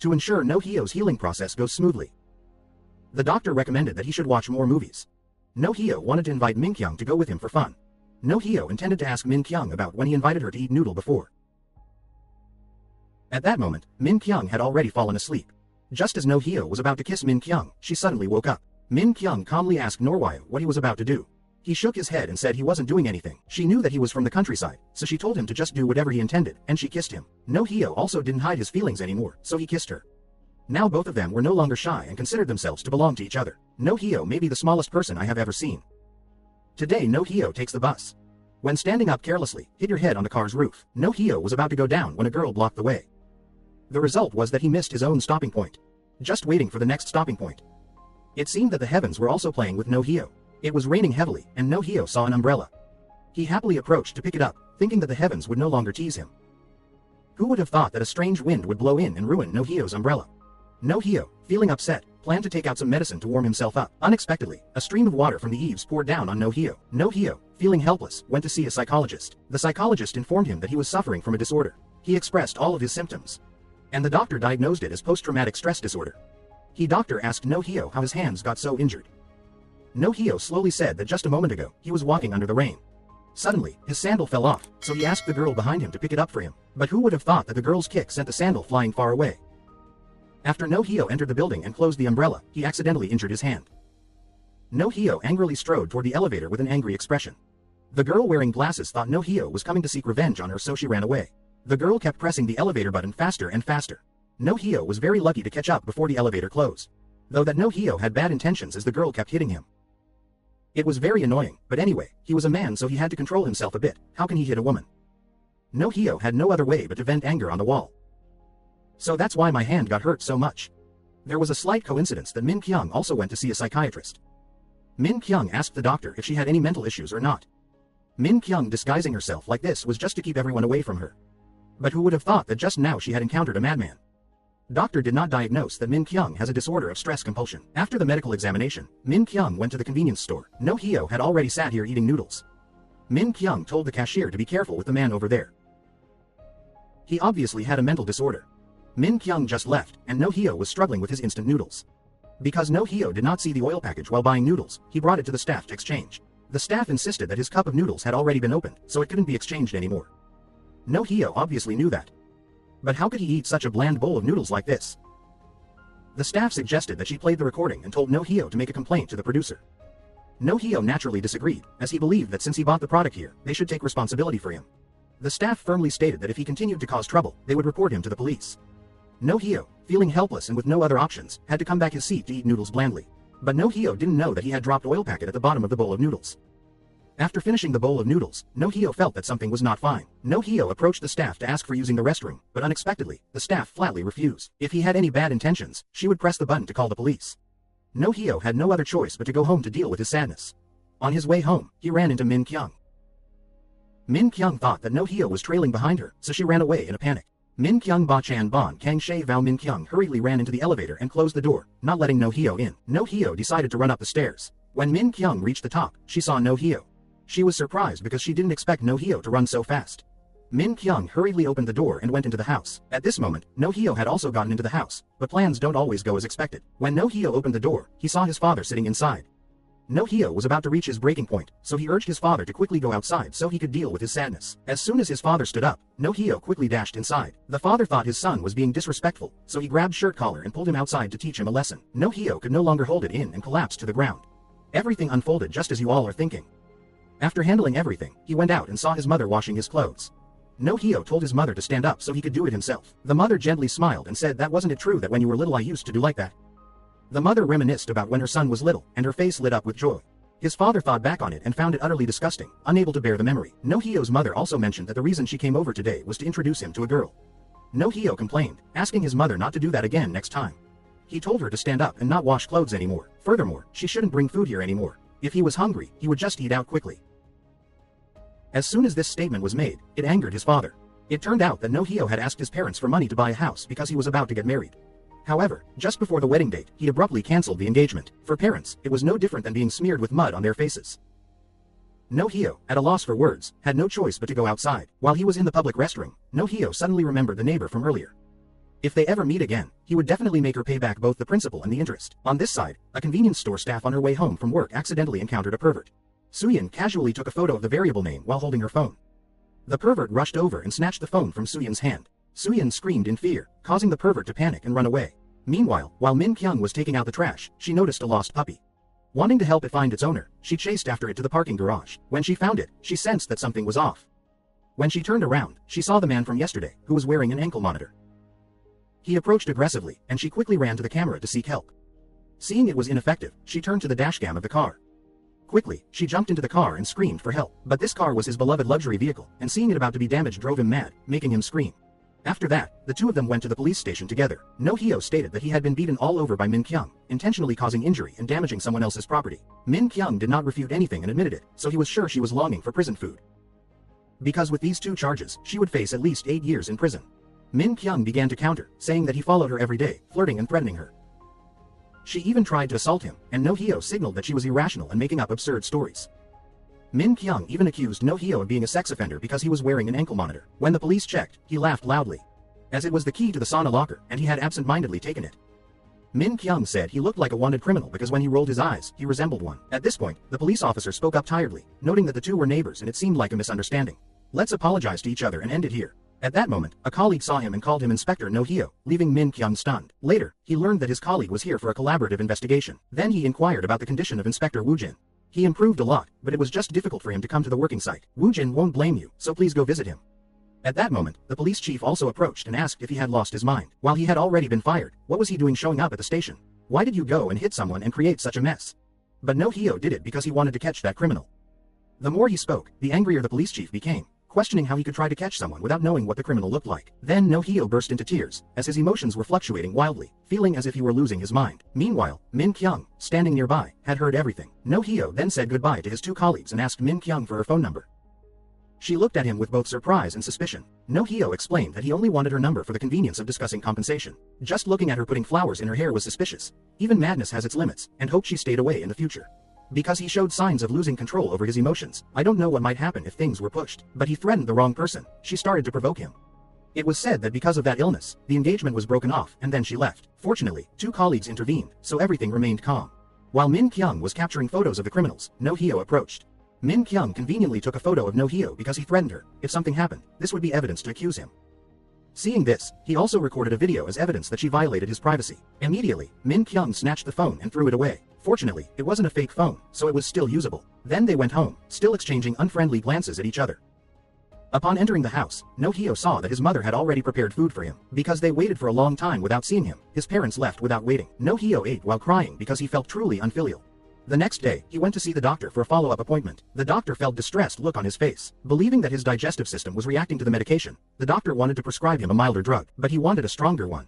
to ensure No-Hyo's healing process goes smoothly. The doctor recommended that he should watch more movies. No-Hyo wanted to invite Min-kyung to go with him for fun. No-Hyo intended to ask Min-kyung about when he invited her to eat noodle before. At that moment, Min-kyung had already fallen asleep. Just as No-Hyo was about to kiss Min-kyung, she suddenly woke up. Min-kyung calmly asked Norwyo what he was about to do. He shook his head and said he wasn't doing anything. She knew that he was from the countryside, so she told him to just do whatever he intended, and she kissed him. No-Hyo also didn't hide his feelings anymore, so he kissed her. Now both of them were no longer shy and considered themselves to belong to each other. No-Hyo may be the smallest person I have ever seen. Today No-Hyo takes the bus. When standing up carelessly, hit your head on the car's roof. No-Hyo was about to go down when a girl blocked the way. The result was that he missed his own stopping point. Just waiting for the next stopping point. It seemed that the heavens were also playing with No-Hyo. It was raining heavily, and No-Hyo saw an umbrella. He happily approached to pick it up, thinking that the heavens would no longer tease him. Who would have thought that a strange wind would blow in and ruin No-Hyo's umbrella? No-Hyo, feeling upset, planned to take out some medicine to warm himself up. Unexpectedly, a stream of water from the eaves poured down on No-Hyo. No-Hyo, feeling helpless, went to see a psychologist. The psychologist informed him that he was suffering from a disorder. He expressed all of his symptoms, and the doctor diagnosed it as post-traumatic stress disorder. The doctor asked No-Hyo how his hands got so injured. No-Hyo slowly said that just a moment ago, he was walking under the rain. Suddenly, his sandal fell off, so he asked the girl behind him to pick it up for him. But who would have thought that the girl's kick sent the sandal flying far away? After No-Hyo entered the building and closed the umbrella, he accidentally injured his hand. No-Hyo angrily strode toward the elevator with an angry expression. The girl wearing glasses thought No-Hyo was coming to seek revenge on her, so she ran away. The girl kept pressing the elevator button faster and faster. No-Hyo was very lucky to catch up before the elevator closed. Though that No-Hyo had bad intentions as the girl kept hitting him. It was very annoying, but anyway, he was a man, so he had to control himself a bit. How can he hit a woman? No-Hyo had no other way but to vent anger on the wall. So that's why my hand got hurt so much. There was a slight coincidence that Min-kyung also went to see a psychiatrist. Min-kyung asked the doctor if she had any mental issues or not. Min-kyung disguising herself like this was just to keep everyone away from her. But who would have thought that just now she had encountered a madman? Doctor did not diagnose that Min-kyung has a disorder of stress compulsion. After the medical examination, Min-kyung went to the convenience store. No-Hyo had already sat here eating noodles. Min-kyung told the cashier to be careful with the man over there. He obviously had a mental disorder. Min-kyung just left, and No-Hyo was struggling with his instant noodles. Because No-Hyo did not see the oil package while buying noodles, he brought it to the staff to exchange. The staff insisted that his cup of noodles had already been opened, so it couldn't be exchanged anymore. No-Hyo obviously knew that. But how could he eat such a bland bowl of noodles like this? The staff suggested that she played the recording and told No-Hyo to make a complaint to the producer. No-Hyo naturally disagreed, as he believed that since he bought the product here, they should take responsibility for him. The staff firmly stated that if he continued to cause trouble, they would report him to the police. No-Hyo, feeling helpless and with no other options, had to come back his seat to eat noodles blandly. But No-Hyo didn't know that he had dropped oil packet at the bottom of the bowl of noodles. After finishing the bowl of noodles, No-Hyo felt that something was not fine. No-Hyo approached the staff to ask for using the restroom, but unexpectedly, the staff flatly refused. If he had any bad intentions, she would press the button to call the police. No-Hyo had no other choice but to go home to deal with his sadness. On his way home, he ran into Min-kyung. Min-kyung thought that No-Hyo was trailing behind her, so she ran away in a panic. Min-kyung ba-chan bon kang she vao Min-kyung hurriedly ran into the elevator and closed the door, not letting No-Hyo in. No-Hyo decided to run up the stairs. When Min-kyung reached the top, she saw No-Hyo. She was surprised because she didn't expect No-Hyo to run so fast. Min-kyung hurriedly opened the door and went into the house. At this moment, No-Hyo had also gotten into the house, but plans don't always go as expected. When No-Hyo opened the door, he saw his father sitting inside. No-Hyo was about to reach his breaking point, so he urged his father to quickly go outside so he could deal with his sadness. As soon as his father stood up, No-Hyo quickly dashed inside. The father thought his son was being disrespectful, so he grabbed shirt collar and pulled him outside to teach him a lesson. No-Hyo could no longer hold it in and collapsed to the ground. Everything unfolded just as you all are thinking. After handling everything, he went out and saw his mother washing his clothes. No-Hyo told his mother to stand up so he could do it himself. The mother gently smiled and said, "That wasn't it true that when you were little I used to do like that?" The mother reminisced about when her son was little, and her face lit up with joy. His father thought back on it and found it utterly disgusting, unable to bear the memory. No-Hyo's mother also mentioned that the reason she came over today was to introduce him to a girl. No-Hyo complained, asking his mother not to do that again next time. He told her to stand up and not wash clothes anymore. Furthermore, she shouldn't bring food here anymore. If he was hungry, he would just eat out quickly. As soon as this statement was made, it angered his father. It turned out that No-Hyo had asked his parents for money to buy a house because he was about to get married. However, just before the wedding date, he abruptly canceled the engagement. For parents, it was no different than being smeared with mud on their faces. No-Hyo, at a loss for words, had no choice but to go outside. While he was in the public restroom, No-Hyo suddenly remembered the neighbor from earlier. If they ever meet again, he would definitely make her pay back both the principal and the interest. On this side, a convenience store staff on her way home from work accidentally encountered a pervert. Suyin casually took a photo of the variable name while holding her phone. The pervert rushed over and snatched the phone from Suyin's hand. Suyin screamed in fear, causing the pervert to panic and run away. Meanwhile, while Min Kyung was taking out the trash, she noticed a lost puppy. Wanting to help it find its owner, she chased after it to the parking garage. When she found it, she sensed that something was off. When she turned around, she saw the man from yesterday, who was wearing an ankle monitor. He approached aggressively, and she quickly ran to the camera to seek help. Seeing it was ineffective, she turned to the dashcam of the car. Quickly, she jumped into the car and screamed for help. But this car was his beloved luxury vehicle, and seeing it about to be damaged drove him mad, making him scream. After that, the two of them went to the police station together. No Hyo stated that he had been beaten all over by Min Kyung, intentionally causing injury and damaging someone else's property. Min Kyung did not refute anything and admitted it, so he was sure she was longing for prison food. Because with these two charges, she would face at least 8 years in prison. Min Kyung began to counter, saying that he followed her every day, flirting and threatening her. She even tried to assault him, and No Hyo signaled that she was irrational and making up absurd stories. Min Kyung even accused No Hyo of being a sex offender because he was wearing an ankle monitor. When the police checked, he laughed loudly, as it was the key to the sauna locker, and he had absent-mindedly taken it. Min Kyung said he looked like a wanted criminal because when he rolled his eyes, he resembled one. At this point, the police officer spoke up tiredly, noting that the two were neighbors and it seemed like a misunderstanding. Let's apologize to each other and end it here. At that moment, a colleague saw him and called him Inspector No Hyo, leaving Min Kyung stunned. Later, he learned that his colleague was here for a collaborative investigation. Then he inquired about the condition of Inspector Woo Jin. He improved a lot, but it was just difficult for him to come to the working site. Woo Jin won't blame you, so please go visit him. At that moment, the police chief also approached and asked if he had lost his mind. While he had already been fired, what was he doing showing up at the station? Why did you go and hit someone and create such a mess? But No Hyo did it because he wanted to catch that criminal. The more he spoke, the angrier the police chief became, questioning how he could try to catch someone without knowing what the criminal looked like. Then No Hyo burst into tears, as his emotions were fluctuating wildly, feeling as if he were losing his mind. Meanwhile, Min Kyung, standing nearby, had heard everything. No Hyo then said goodbye to his two colleagues and asked Min Kyung for her phone number. She looked at him with both surprise and suspicion. No Hyo explained that he only wanted her number for the convenience of discussing compensation. Just looking at her putting flowers in her hair was suspicious. Even madness has its limits, and hoped she stayed away in the future. Because he showed signs of losing control over his emotions. I don't know what might happen if things were pushed. But he threatened the wrong person. She started to provoke him. It was said that because of that illness, the engagement was broken off, and then she left. Fortunately, two colleagues intervened, so everything remained calm. While Min Kyung was capturing photos of the criminals, No Hyo approached. Min Kyung conveniently took a photo of No Hyo because he threatened her. If something happened, this would be evidence to accuse him. Seeing this, he also recorded a video as evidence that she violated his privacy. Immediately, Min Kyung snatched the phone and threw it away. Fortunately, it wasn't a fake phone, so it was still usable. Then they went home, still exchanging unfriendly glances at each other. Upon entering the house, No Hyo saw that his mother had already prepared food for him. Because they waited for a long time without seeing him, his parents left without waiting. No Hyo ate while crying because he felt truly unfilial. The next day, he went to see the doctor for a follow-up appointment. The doctor felt distressed look on his face. Believing that his digestive system was reacting to the medication, the doctor wanted to prescribe him a milder drug, but he wanted a stronger one.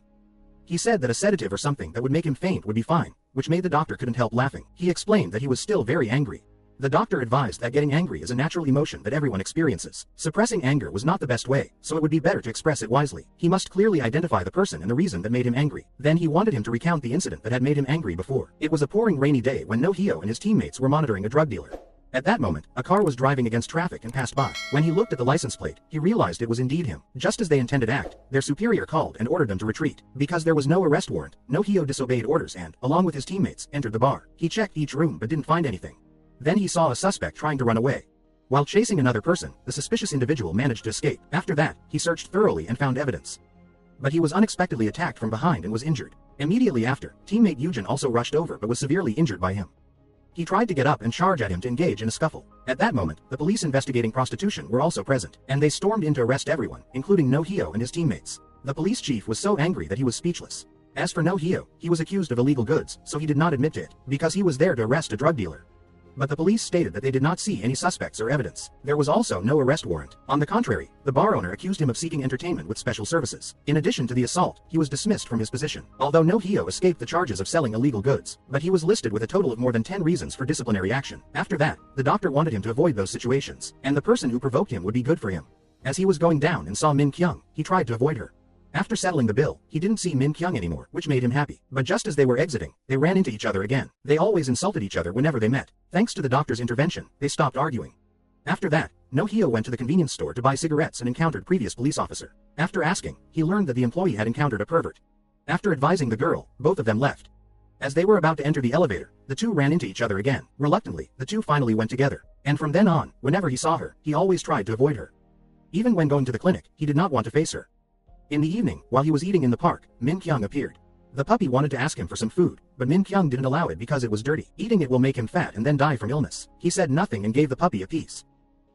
He said that a sedative or something that would make him faint would be fine, which made the doctor couldn't help laughing. He explained that he was still very angry. The doctor advised that getting angry is a natural emotion that everyone experiences. Suppressing anger was not the best way, so it would be better to express it wisely. He must clearly identify the person and the reason that made him angry. Then he wanted him to recount the incident that had made him angry before. It was a pouring rainy day when No Hyo and his teammates were monitoring a drug dealer. At that moment, a car was driving against traffic and passed by. When he looked at the license plate, he realized it was indeed him. Just as they intended to act, their superior called and ordered them to retreat. Because there was no arrest warrant, No Hyo disobeyed orders and, along with his teammates, entered the bar. He checked each room but didn't find anything. Then he saw a suspect trying to run away. While chasing another person, the suspicious individual managed to escape. After that, he searched thoroughly and found evidence. But he was unexpectedly attacked from behind and was injured. Immediately after, teammate Yujin also rushed over but was severely injured by him. He tried to get up and charge at him to engage in a scuffle. At that moment, the police investigating prostitution were also present, and they stormed in to arrest everyone, including No Hyo and his teammates. The police chief was so angry that he was speechless. As for No Hyo, he was accused of illegal goods, so he did not admit to it, because he was there to arrest a drug dealer. But the police stated that they did not see any suspects or evidence. There was also no arrest warrant. On the contrary, the bar owner accused him of seeking entertainment with special services. In addition to the assault, he was dismissed from his position. Although No Hyo escaped the charges of selling illegal goods, but he was listed with a total of more than 10 reasons for disciplinary action. After that, the doctor wanted him to avoid those situations, and the person who provoked him would be good for him. As he was going down and saw Min Kyung, he tried to avoid her. After settling the bill, he didn't see Min Kyung anymore, which made him happy. But just as they were exiting, they ran into each other again. They always insulted each other whenever they met. Thanks to the doctor's intervention, they stopped arguing. After that, No Hyo went to the convenience store to buy cigarettes and encountered previous police officer. After asking, he learned that the employee had encountered a pervert. After advising the girl, both of them left. As they were about to enter the elevator, the two ran into each other again. Reluctantly, the two finally went together. And from then on, whenever he saw her, he always tried to avoid her. Even when going to the clinic, he did not want to face her. In the evening, while he was eating in the park, Min Kyung appeared. The puppy wanted to ask him for some food, but Min Kyung didn't allow it because it was dirty. Eating it will make him fat and then die from illness. He said nothing and gave the puppy a piece.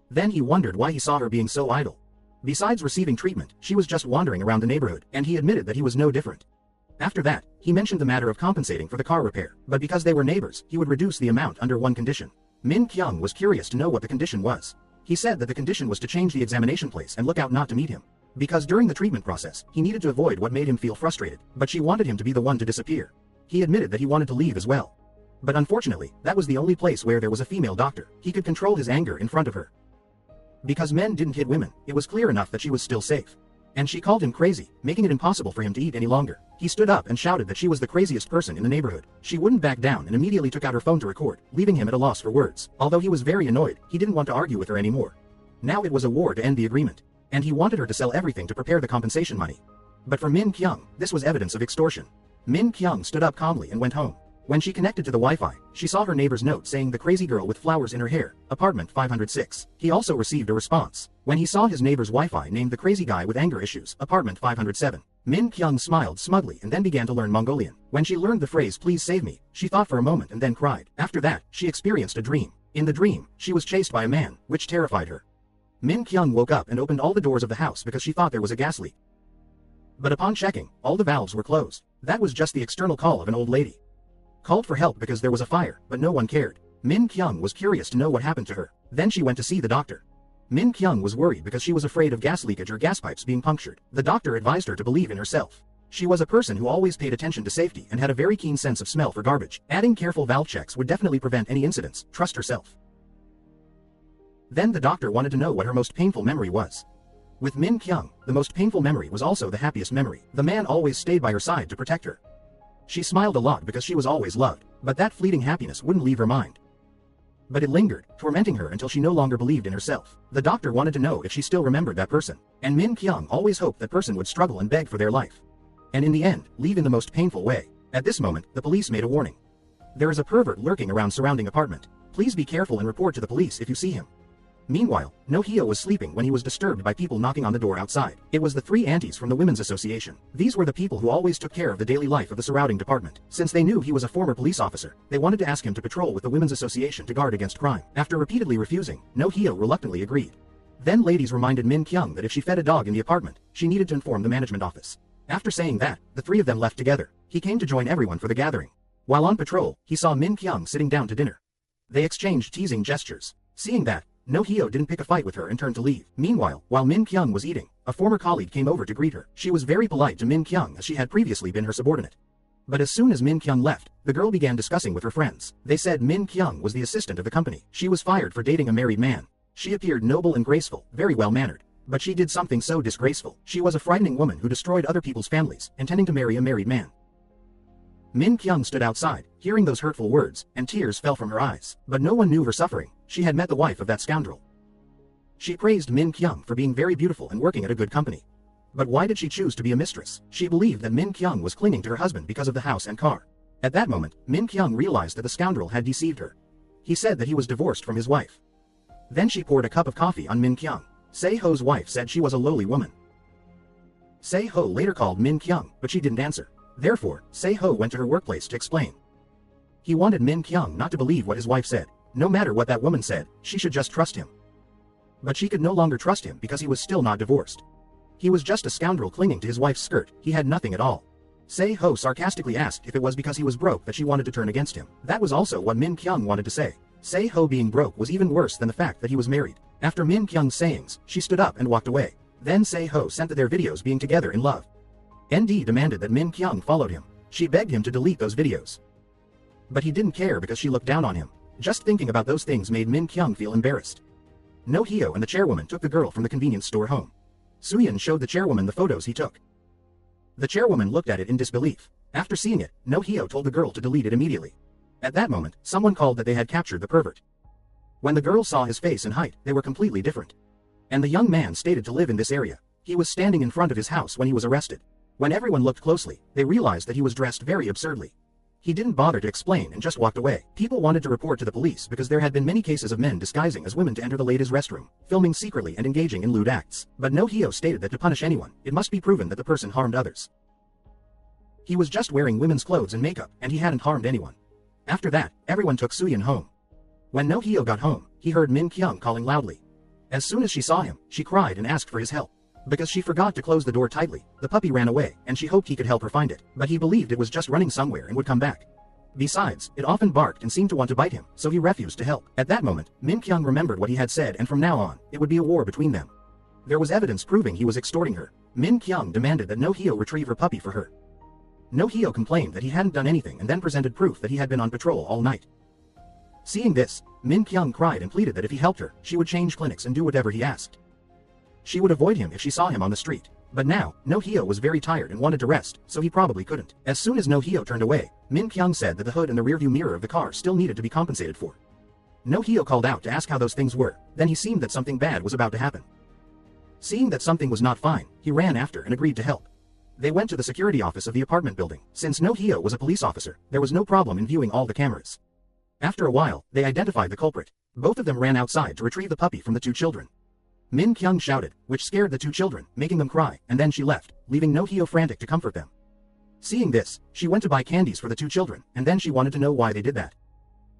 Then he wondered why he saw her being so idle. Besides receiving treatment, she was just wandering around the neighborhood, and he admitted that he was no different. After that, he mentioned the matter of compensating for the car repair, but because they were neighbors, he would reduce the amount under one condition. Min Kyung was curious to know what the condition was. He said that the condition was to change the examination place and look out not to meet him. Because during the treatment process, he needed to avoid what made him feel frustrated, but she wanted him to be the one to disappear. He admitted that he wanted to leave as well. But unfortunately, that was the only place where there was a female doctor. He could control his anger in front of her. Because men didn't hit women, it was clear enough that she was still safe. And she called him crazy, making it impossible for him to eat any longer. He stood up and shouted that she was the craziest person in the neighborhood. She wouldn't back down and immediately took out her phone to record, leaving him at a loss for words. Although he was very annoyed, he didn't want to argue with her anymore. Now it was a war to end the agreement. And he wanted her to sell everything to prepare the compensation money. But for Min Kyung, this was evidence of extortion. Min Kyung stood up calmly and went home. When she connected to the Wi-Fi, she saw her neighbor's note saying the crazy girl with flowers in her hair, apartment 506. He also received a response. When he saw his neighbor's Wi-Fi named the crazy guy with anger issues, apartment 507. Min Kyung smiled smugly and then began to learn Mongolian. When she learned the phrase please save me, she thought for a moment and then cried. After that, she experienced a dream. In the dream, she was chased by a man, which terrified her. Min Kyung woke up and opened all the doors of the house because she thought there was a gas leak. But upon checking, all the valves were closed. That was just the external call of an old lady. Called for help because there was a fire, but no one cared. Min Kyung was curious to know what happened to her. Then she went to see the doctor. Min Kyung was worried because she was afraid of gas leakage or gas pipes being punctured. The doctor advised her to believe in herself. She was a person who always paid attention to safety and had a very keen sense of smell for garbage. Adding careful valve checks would definitely prevent any incidents. Trust herself. Then the doctor wanted to know what her most painful memory was. With Min Kyung, the most painful memory was also the happiest memory. The man always stayed by her side to protect her. She smiled a lot because she was always loved, but that fleeting happiness wouldn't leave her mind. But it lingered, tormenting her until she no longer believed in herself. The doctor wanted to know if she still remembered that person, and Min Kyung always hoped that person would struggle and beg for their life. And in the end, leave in the most painful way. At this moment, the police made a warning. There is a pervert lurking around surrounding apartment. Please be careful and report to the police if you see him. Meanwhile, No Hyo was sleeping when he was disturbed by people knocking on the door outside. It was the three aunties from the Women's Association. These were the people who always took care of the daily life of the surrounding department. Since they knew he was a former police officer, they wanted to ask him to patrol with the Women's Association to guard against crime. After repeatedly refusing, No Hyo reluctantly agreed. Then ladies reminded Min Kyung that if she fed a dog in the apartment, she needed to inform the management office. After saying that, the three of them left together. He came to join everyone for the gathering. While on patrol, he saw Min Kyung sitting down to dinner. They exchanged teasing gestures. Seeing that, No Hyo didn't pick a fight with her and turned to leave. Meanwhile, while Min Kyung was eating, a former colleague came over to greet her. She was very polite to Min Kyung as she had previously been her subordinate. But as soon as Min Kyung left, the girl began discussing with her friends. They said Min Kyung was the assistant of the company. She was fired for dating a married man. She appeared noble and graceful, very well-mannered. But she did something so disgraceful. She was a frightening woman who destroyed other people's families, intending to marry a married man. Min Kyung stood outside, hearing those hurtful words, and tears fell from her eyes. But no one knew her suffering. She had met the wife of that scoundrel. She praised Min Kyung for being very beautiful and working at a good company. But why did she choose to be a mistress? She believed that Min Kyung was clinging to her husband because of the house and car. At that moment, Min Kyung realized that the scoundrel had deceived her. He said that he was divorced from his wife. Then she poured a cup of coffee on Min Kyung. Se-ho's wife said she was a lowly woman. Se-ho later called Min Kyung, but she didn't answer. Therefore, Se-ho went to her workplace to explain. He wanted Min Kyung not to believe what his wife said. No matter what that woman said, she should just trust him. But she could no longer trust him because he was still not divorced. He was just a scoundrel clinging to his wife's skirt. He had nothing at all. Se-ho sarcastically asked if it was because he was broke that she wanted to turn against him. That was also what Min Kyung wanted to say. Se-ho being broke was even worse than the fact that he was married. After Min Kyung's sayings, she stood up and walked away. Then Se-ho sent their videos being together in love. ND demanded that Min Kyung followed him. She begged him to delete those videos. But he didn't care because she looked down on him. Just thinking about those things made Min Kyung feel embarrassed. No Hyo and the chairwoman took the girl from the convenience store home. Suyeon showed the chairwoman the photos he took. The chairwoman looked at it in disbelief. After seeing it, No Hyo told the girl to delete it immediately. At that moment, someone called that they had captured the pervert. When the girls saw his face and height, they were completely different. And the young man stated to live in this area. He was standing in front of his house when he was arrested. When everyone looked closely, they realized that he was dressed very absurdly. He didn't bother to explain and just walked away. People wanted to report to the police because there had been many cases of men disguising as women to enter the ladies' restroom, filming secretly and engaging in lewd acts. But No Hyo stated that to punish anyone, it must be proven that the person harmed others. He was just wearing women's clothes and makeup, and he hadn't harmed anyone. After that, everyone took Suyeon home. When No Hyo got home, he heard Min Kyung calling loudly. As soon as she saw him, she cried and asked for his help. Because she forgot to close the door tightly, the puppy ran away, and she hoped he could help her find it, but he believed it was just running somewhere and would come back. Besides, it often barked and seemed to want to bite him, so he refused to help. At that moment, Min Kyung remembered what he had said, and from now on, it would be a war between them. There was evidence proving he was extorting her. Min Kyung demanded that No Hyo retrieve her puppy for her. No Hyo complained that he hadn't done anything and then presented proof that he had been on patrol all night. Seeing this, Min Kyung cried and pleaded that if he helped her, she would change clinics and do whatever he asked. She would avoid him if she saw him on the street. But now, No Hyo was very tired and wanted to rest, so he probably couldn't. As soon as No Hyo turned away, Min Kyung said that the hood and the rearview mirror of the car still needed to be compensated for. No Hyo called out to ask how those things were, then he seemed that something bad was about to happen. Seeing that something was not fine, he ran after and agreed to help. They went to the security office of the apartment building. Since No Hyo was a police officer, there was no problem in viewing all the cameras. After a while, they identified the culprit. Both of them ran outside to retrieve the puppy from the two children. Min Kyung shouted, which scared the two children, making them cry, and then she left, leaving No Hyo frantic to comfort them. Seeing this, she went to buy candies for the two children, and then she wanted to know why they did that.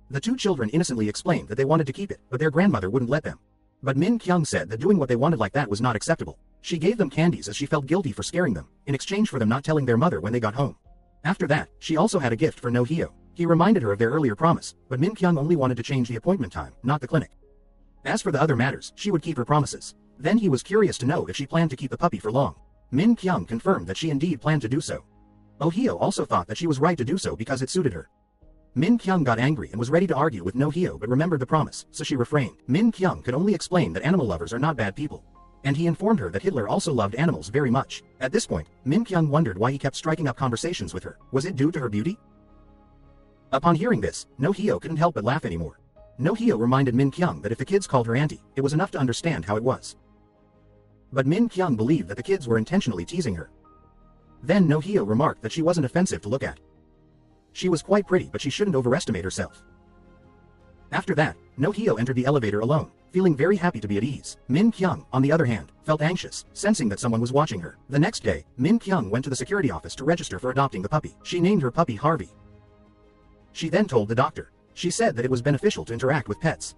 The two children innocently explained that they wanted to keep it, but their grandmother wouldn't let them. But Min Kyung said that doing what they wanted like that was not acceptable. She gave them candies as she felt guilty for scaring them, in exchange for them not telling their mother when they got home. After that, she also had a gift for No Hyo. He reminded her of their earlier promise, but Min Kyung only wanted to change the appointment time, not the clinic. As for the other matters, she would keep her promises. Then he was curious to know if she planned to keep the puppy for long. Min Kyung confirmed that she indeed planned to do so. Oh Hyo also thought that she was right to do so because it suited her. Min Kyung got angry and was ready to argue with No Hyo but remembered the promise, so she refrained. Min Kyung could only explain that animal lovers are not bad people. And he informed her that Hitler also loved animals very much. At this point, Min Kyung wondered why he kept striking up conversations with her. Was it due to her beauty? Upon hearing this, No Hyo couldn't help but laugh anymore. No Hyo reminded Min Kyung that if the kids called her auntie, it was enough to understand how it was. But Min Kyung believed that the kids were intentionally teasing her. Then No Hyo remarked that she wasn't offensive to look at. She was quite pretty, but she shouldn't overestimate herself. After that, No Hyo entered the elevator alone, feeling very happy to be at ease. Min Kyung, on the other hand, felt anxious, sensing that someone was watching her. The next day, Min Kyung went to the security office to register for adopting the puppy. She named her puppy Harvey. She then told the doctor. She said that it was beneficial to interact with pets.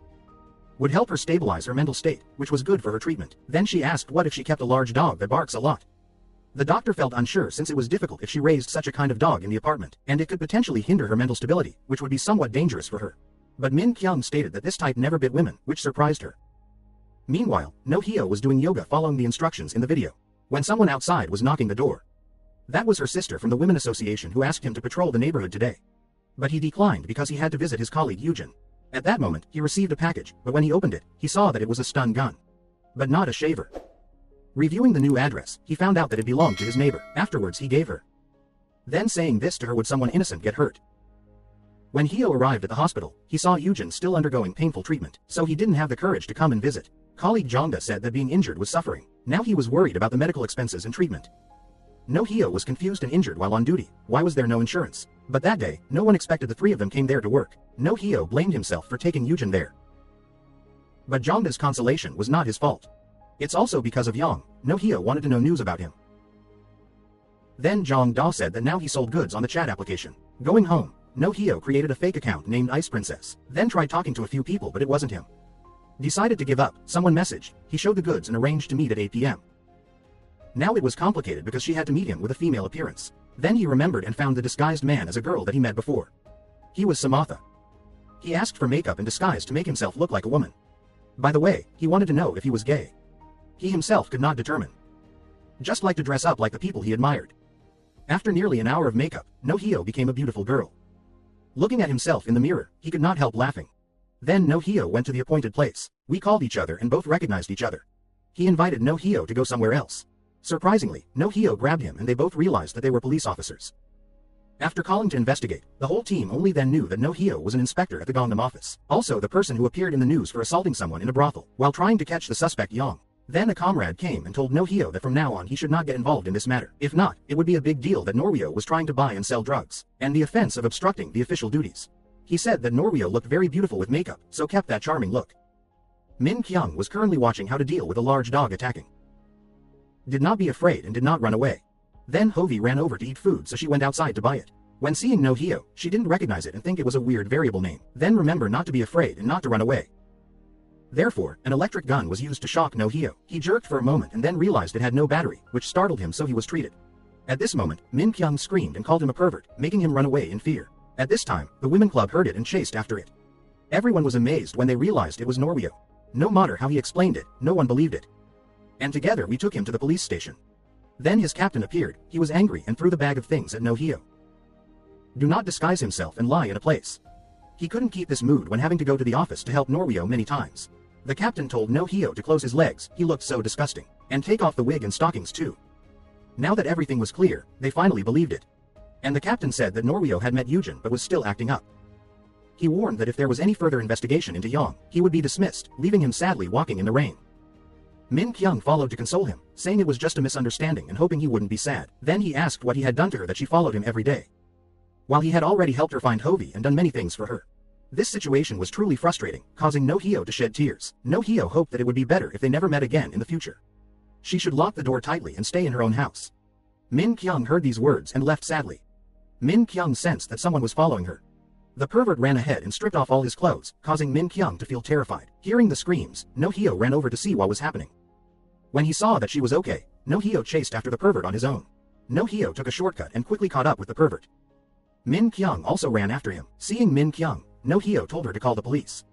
Would help her stabilize her mental state, which was good for her treatment. Then she asked what if she kept a large dog that barks a lot. The doctor felt unsure since it was difficult if she raised such a kind of dog in the apartment, and it could potentially hinder her mental stability, which would be somewhat dangerous for her. But Min Kyung stated that this type never bit women, which surprised her. Meanwhile, No Hyo was doing yoga following the instructions in the video, when someone outside was knocking the door. That was her sister from the Women Association who asked him to patrol the neighborhood today. But he declined because he had to visit his colleague Yujin. At that moment, he received a package, but when he opened it, he saw that it was a stun gun. But not a shaver. Reviewing the new address, he found out that it belonged to his neighbor. Afterwards he gave her. Then saying this to her, would someone innocent get hurt? When Hyo arrived at the hospital, he saw Yujin still undergoing painful treatment, so he didn't have the courage to come and visit. Colleague Jongda said that being injured was suffering. Now he was worried about the medical expenses and treatment. No Hyo was confused and injured while on duty. Why was there no insurance? But that day, no one expected the three of them came there to work. No Hyo blamed himself for taking Yujin there. But Jongda's consolation was not his fault. It's also because of Yang. No Hyo wanted to know news about him. Then Jongda said that now he sold goods on the chat application. Going home, No Hyo created a fake account named Ice Princess. Then tried talking to a few people, but it wasn't him. Decided to give up. Someone messaged. He showed the goods and arranged to meet at 8 p.m. Now it was complicated because she had to meet him with a female appearance. Then he remembered and found the disguised man as a girl that he met before. He was Samantha. He asked for makeup and disguise to make himself look like a woman. By the way, he wanted to know if he was gay. He himself could not determine. Just like to dress up like the people he admired. After nearly an hour of makeup, No Hyo became a beautiful girl. Looking at himself in the mirror, he could not help laughing. Then No Hyo went to the appointed place. We called each other and both recognized each other. He invited No Hyo to go somewhere else. Surprisingly, No Hyo grabbed him and they both realized that they were police officers. After calling to investigate, the whole team only then knew that No Hyo was an inspector at the Gangnam office. Also the person who appeared in the news for assaulting someone in a brothel, while trying to catch the suspect Yang. Then a comrade came and told No Hyo that from now on he should not get involved in this matter. If not, it would be a big deal that Norwyo was trying to buy and sell drugs, and the offense of obstructing the official duties. He said that Norwyo looked very beautiful with makeup, so kept that charming look. Min Kyung was currently watching how to deal with a large dog attacking. Did not be afraid and did not run away. Then Hovi ran over to eat food, so she went outside to buy it. When seeing No Hyo, she didn't recognize it and think it was a weird variable name. Then remember not to be afraid and not to run away. Therefore, an electric gun was used to shock No Hyo. He jerked for a moment and then realized it had no battery, which startled him, so he was treated. At this moment, Min Kyung screamed and called him a pervert, making him run away in fear. At this time, the women club heard it and chased after it. Everyone was amazed when they realized it was Norwyo. No matter how he explained it, no one believed it. And together we took him to the police station. Then his captain appeared. He was angry and threw the bag of things at No Hyo. Do not disguise himself and lie in a place. He couldn't keep this mood when having to go to the office to help Norwyo many times. The captain told No Hyo to close his legs, he looked so disgusting, and take off the wig and stockings too. Now that everything was clear, they finally believed it. And the captain said that Norwyo had met Yujin but was still acting up. He warned that if there was any further investigation into Yang, he would be dismissed, leaving him sadly walking in the rain. Min Kyung followed to console him, saying it was just a misunderstanding and hoping he wouldn't be sad. Then he asked what he had done to her that she followed him every day, while he had already helped her find Hovi and done many things for her. This situation was truly frustrating, causing No Hyo to shed tears. No Hyo hoped that it would be better if they never met again in the future. She should lock the door tightly and stay in her own house. Min Kyung heard these words and left sadly. Min Kyung sensed that someone was following her. The pervert ran ahead and stripped off all his clothes, causing Min Kyung to feel terrified. Hearing the screams, No Hyo ran over to see what was happening. When he saw that she was okay, No Hyo chased after the pervert on his own. No Hyo took a shortcut and quickly caught up with the pervert. Min Kyung also ran after him. Seeing Min Kyung, No Hyo told her to call the police.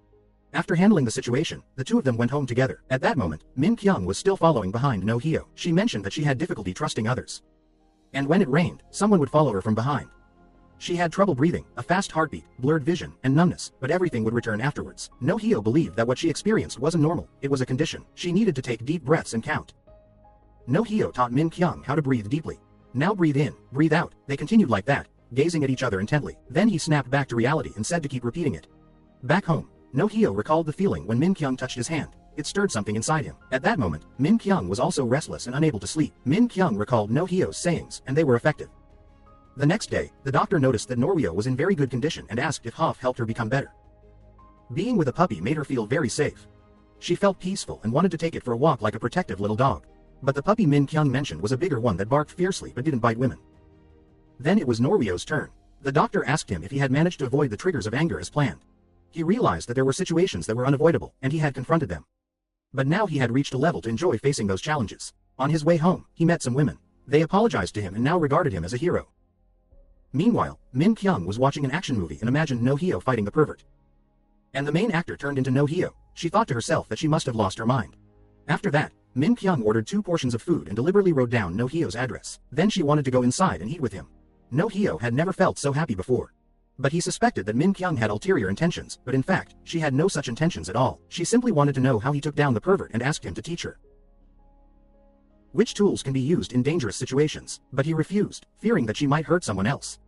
After handling the situation, the two of them went home together. At that moment, Min Kyung was still following behind No Hyo. She mentioned that she had difficulty trusting others. And when it rained, someone would follow her from behind. She had trouble breathing, a fast heartbeat, blurred vision, and numbness, but everything would return afterwards. No Hyo believed that what she experienced wasn't normal, it was a condition. She needed to take deep breaths and count. No Hyo taught Min Kyung how to breathe deeply. Now breathe in, breathe out. They continued like that, gazing at each other intently. Then he snapped back to reality and said to keep repeating it. Back home, No Hyo recalled the feeling when Min Kyung touched his hand. It stirred something inside him. At that moment, Min Kyung was also restless and unable to sleep. Min Kyung recalled No Hyo's sayings, and they were effective. The next day, the doctor noticed that Norwyo was in very good condition and asked if Hoff helped her become better. Being with a puppy made her feel very safe. She felt peaceful and wanted to take it for a walk like a protective little dog. But the puppy Min Kyung mentioned was a bigger one that barked fiercely but didn't bite women. Then it was Norwyo's turn. The doctor asked him if he had managed to avoid the triggers of anger as planned. He realized that there were situations that were unavoidable, and he had confronted them. But now he had reached a level to enjoy facing those challenges. On his way home, he met some women. They apologized to him and now regarded him as a hero. Meanwhile, Min Kyung was watching an action movie and imagined No Hyo fighting the pervert. And the main actor turned into No Hyo. She thought to herself that she must have lost her mind. After that, Min Kyung ordered 2 portions of food and deliberately wrote down No Hyo's address. Then she wanted to go inside and eat with him. No Hyo had never felt so happy before. But he suspected that Min Kyung had ulterior intentions, but in fact, she had no such intentions at all. She simply wanted to know how he took down the pervert and asked him to teach her which tools can be used in dangerous situations, but he refused, fearing that she might hurt someone else.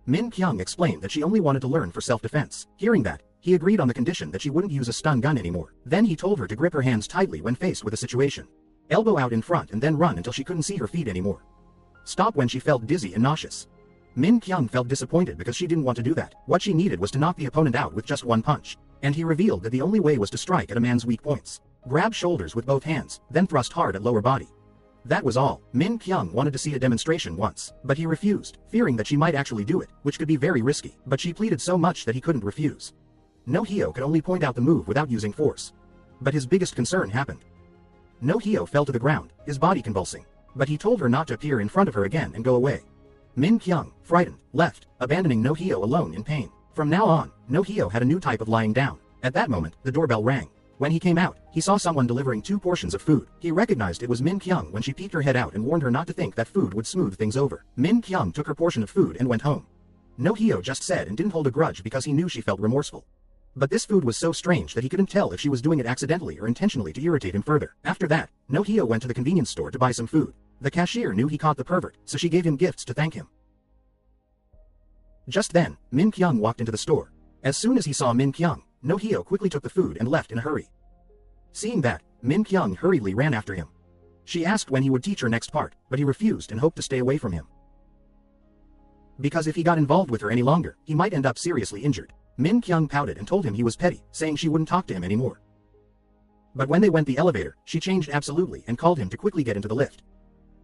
Min Kyung explained that she only wanted to learn for self-defense. Hearing that, he agreed on the condition that she wouldn't use a stun gun anymore. Then he told her to grip her hands tightly when faced with a situation. Elbow out in front and then run until she couldn't see her feet anymore. Stop when she felt dizzy and nauseous. Min Kyung felt disappointed because she didn't want to do that. What she needed was to knock the opponent out with just one punch. And he revealed that the only way was to strike at a man's weak points. Grab shoulders with both hands, then thrust hard at lower body. That was all. Min Kyung wanted to see a demonstration once, but he refused, fearing that she might actually do it, which could be very risky. But she pleaded so much that he couldn't refuse. No Hyo could only point out the move without using force. But his biggest concern happened. No Hyo fell to the ground, his body convulsing. But he told her not to appear in front of her again and go away. Min Kyung, frightened, left, abandoning No Hyo alone in pain. From now on, No Hyo had a new type of lying down. At that moment, the doorbell rang. When he came out, he saw someone delivering 2 portions of food. He recognized it was Min Kyung when she peeked her head out and warned her not to think that food would smooth things over. Min Kyung took her portion of food and went home. No Hyo just said and didn't hold a grudge because he knew she felt remorseful. But this food was so strange that he couldn't tell if she was doing it accidentally or intentionally to irritate him further. After that, No Hyo went to the convenience store to buy some food. The cashier knew he caught the pervert, so she gave him gifts to thank him. Just then, Min Kyung walked into the store. As soon as he saw Min Kyung, No Hyo quickly took the food and left in a hurry. Seeing that, Min Kyung hurriedly ran after him. She asked when he would teach her next part, but he refused and hoped to stay away from him. Because if he got involved with her any longer, he might end up seriously injured. Min Kyung pouted and told him he was petty, saying she wouldn't talk to him anymore. But when they went the elevator, she changed absolutely and called him to quickly get into the lift.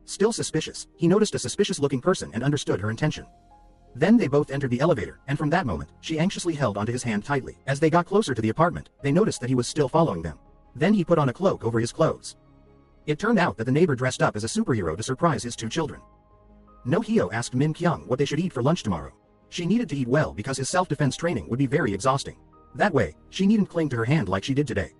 Still suspicious, he noticed a suspicious-looking person and understood her intention. Then they both entered the elevator, and from that moment, she anxiously held onto his hand tightly. As they got closer to the apartment, they noticed that he was still following them. Then he put on a cloak over his clothes. It turned out that the neighbor dressed up as a superhero to surprise his two children. No Hyo asked Min Kyung what they should eat for lunch tomorrow. She needed to eat well because his self-defense training would be very exhausting. That way, she needn't cling to her hand like she did today.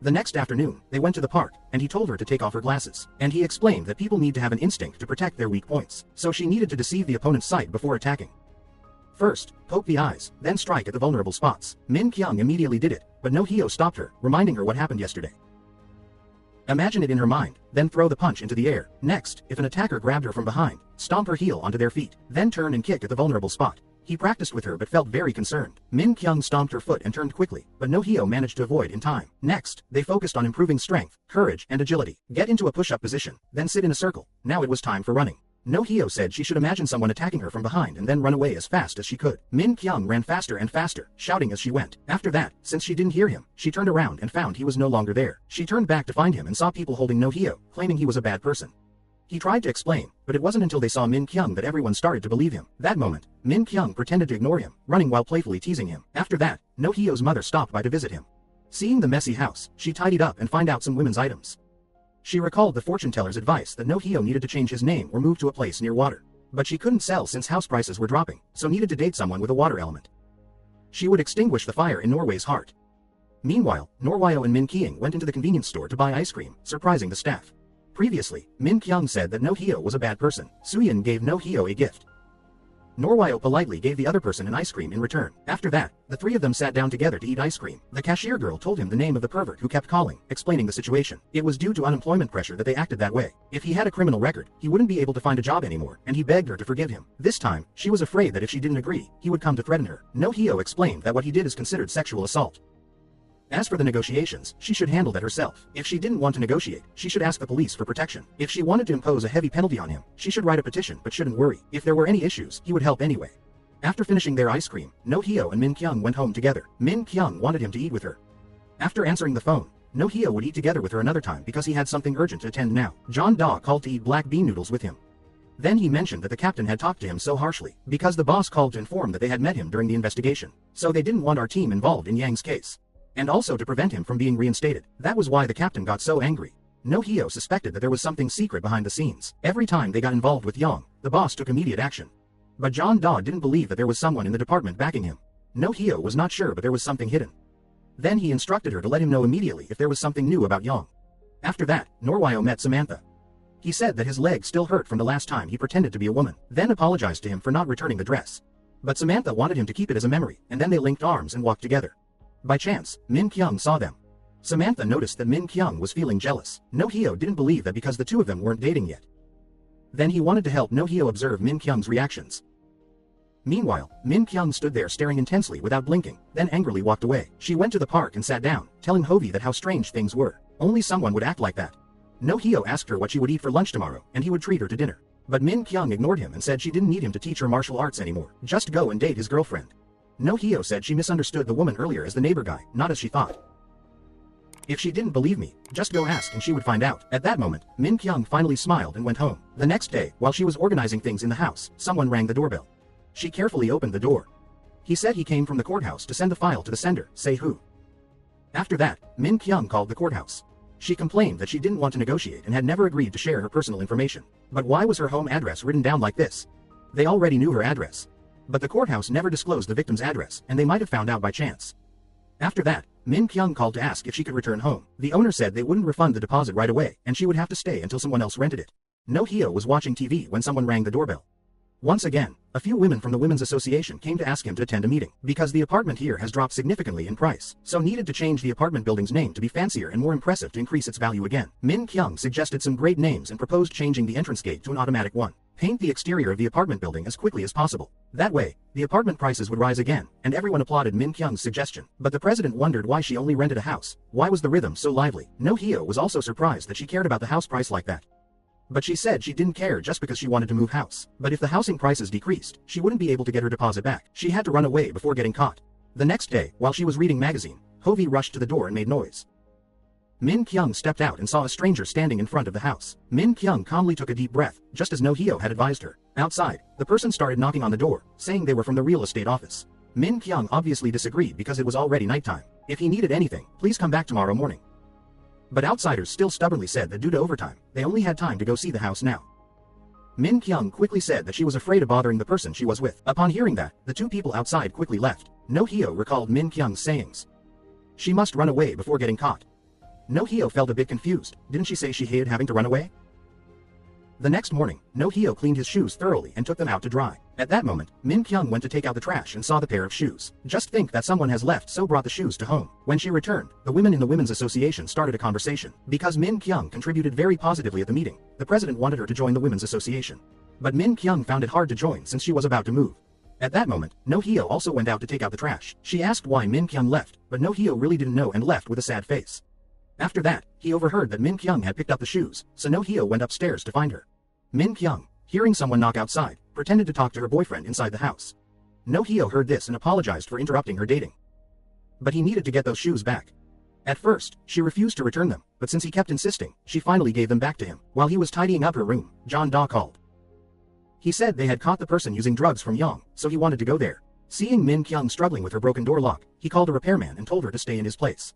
The next afternoon, they went to the park, and he told her to take off her glasses. And he explained that people need to have an instinct to protect their weak points, so she needed to deceive the opponent's sight before attacking. First, poke the eyes, then strike at the vulnerable spots. Min Kyung immediately did it, but No Hyo stopped her, reminding her what happened yesterday. Imagine it in her mind, then throw the punch into the air. Next, if an attacker grabbed her from behind, stomp her heel onto their feet, then turn and kick at the vulnerable spot. He practiced with her but felt very concerned. Min Kyung stomped her foot and turned quickly, but No Hyo managed to avoid in time. Next, they focused on improving strength, courage, and agility. Get into a push-up position, then sit in a circle. Now it was time for running. No Hyo said she should imagine someone attacking her from behind and then run away as fast as she could. Min Kyung ran faster and faster, shouting as she went. After that, since she didn't hear him, she turned around and found he was no longer there. She turned back to find him and saw people holding No Hyo, claiming he was a bad person. He tried to explain, but it wasn't until they saw Min Kyung that everyone started to believe him. That moment, Min Kyung pretended to ignore him, running while playfully teasing him. After that, No Hyo's mother stopped by to visit him. Seeing the messy house, she tidied up and found out some women's items. She recalled the fortune teller's advice that No Hyo needed to change his name or move to a place near water. But she couldn't sell since house prices were dropping, so needed to date someone with a water element. She would extinguish the fire in Norway's heart. Meanwhile, Norwyo and Min Kyung went into the convenience store to buy ice cream, surprising the staff. Previously, Min Kyung said that No Hyo was a bad person. Suyin gave No Hyo a gift. Norwyo politely gave the other person an ice cream in return. After that, the three of them sat down together to eat ice cream. The cashier girl told him the name of the pervert who kept calling, explaining the situation. It was due to unemployment pressure that they acted that way. If he had a criminal record, he wouldn't be able to find a job anymore, and he begged her to forgive him. This time, she was afraid that if she didn't agree, he would come to threaten her. No Hyo explained that what he did is considered sexual assault. As for the negotiations, she should handle that herself. If she didn't want to negotiate, she should ask the police for protection. If she wanted to impose a heavy penalty on him, she should write a petition but shouldn't worry. If there were any issues, he would help anyway. After finishing their ice cream, No Hyo and Min Kyung went home together. Min Kyung wanted him to eat with her. After answering the phone, No Hyo would eat together with her another time because he had something urgent to attend now. John Da called to eat black bean noodles with him. Then he mentioned that the captain had talked to him so harshly, because the boss called to inform that they had met him during the investigation. So they didn't want our team involved in Yang's case. And also to prevent him from being reinstated. That was why the captain got so angry. No Hyo suspected that there was something secret behind the scenes. Every time they got involved with Yang, the boss took immediate action. But John Da didn't believe that there was someone in the department backing him. No Hyo was not sure, but there was something hidden. Then he instructed her to let him know immediately if there was something new about Yang. After that, Norwyo met Samantha. He said that his leg still hurt from the last time he pretended to be a woman, then apologized to him for not returning the dress. But Samantha wanted him to keep it as a memory, and then they linked arms and walked together. By chance, Min Kyung saw them. Samantha noticed that Min Kyung was feeling jealous. No Hyo didn't believe that because the two of them weren't dating yet. Then he wanted to help No Hyo observe Min Kyung's reactions. Meanwhile, Min Kyung stood there staring intensely without blinking, then angrily walked away. She went to the park and sat down, telling Hovey that how strange things were. Only someone would act like that. No Hyo asked her what she would eat for lunch tomorrow, and he would treat her to dinner. But Min Kyung ignored him and said she didn't need him to teach her martial arts anymore. Just go and date his girlfriend. No Hyo said she misunderstood the woman earlier as the neighbor guy, not as she thought. If she didn't believe me, just go ask and she would find out. At that moment, Min Kyung finally smiled and went home. The next day, while she was organizing things in the house, someone rang the doorbell. She carefully opened the door. He said he came from the courthouse to send the file to the sender, say who. After that, Min Kyung called the courthouse. She complained that she didn't want to negotiate and had never agreed to share her personal information. But why was her home address written down like this? They already knew her address. But the courthouse never disclosed the victim's address, and they might have found out by chance. After that, Min Kyung called to ask if she could return home. The owner said they wouldn't refund the deposit right away, and she would have to stay until someone else rented it. No Hyo was watching TV when someone rang the doorbell. Once again, a few women from the Women's Association came to ask him to attend a meeting, because the apartment here has dropped significantly in price, so needed to change the apartment building's name to be fancier and more impressive to increase its value again. Min Kyung suggested some great names and proposed changing the entrance gate to an automatic one. Paint the exterior of the apartment building as quickly as possible. That way, the apartment prices would rise again, and everyone applauded Min Kyung's suggestion. But the president wondered why she only rented a house. Why was the rhythm so lively? No Hyo was also surprised that she cared about the house price like that. But she said she didn't care just because she wanted to move house. But if the housing prices decreased, she wouldn't be able to get her deposit back. She had to run away before getting caught. The next day, while she was reading magazine, Hovi rushed to the door and made noise. Min Kyung stepped out and saw a stranger standing in front of the house. Min Kyung calmly took a deep breath, just as No Hyo had advised her. Outside, the person started knocking on the door, saying they were from the real estate office. Min Kyung obviously disagreed because it was already nighttime. If he needed anything, please come back tomorrow morning. But outsiders still stubbornly said that due to overtime, they only had time to go see the house now. Min Kyung quickly said that she was afraid of bothering the person she was with. Upon hearing that, the two people outside quickly left. No Hyo recalled Min Kyung's sayings. She must run away before getting caught. No Hyo felt a bit confused. Didn't she say she hated having to run away? The next morning, No Hyo cleaned his shoes thoroughly and took them out to dry. At that moment, Min Kyung went to take out the trash and saw the pair of shoes. Just think that someone has left, so brought the shoes to home. When she returned, the women in the Women's Association started a conversation. Because Min Kyung contributed very positively at the meeting, the president wanted her to join the Women's Association. But Min Kyung found it hard to join since she was about to move. At that moment, No Hyo also went out to take out the trash. She asked why Min Kyung left, but No Hyo really didn't know and left with a sad face. After that, he overheard that Min Kyung had picked up the shoes, so No Hyo went upstairs to find her. Min Kyung, hearing someone knock outside, pretended to talk to her boyfriend inside the house. No Hyo heard this and apologized for interrupting her dating. But he needed to get those shoes back. At first, she refused to return them, but since he kept insisting, she finally gave them back to him. While he was tidying up her room, John Da called. He said they had caught the person using drugs from Yong, so he wanted to go there. Seeing Min Kyung struggling with her broken door lock, he called a repairman and told her to stay in his place.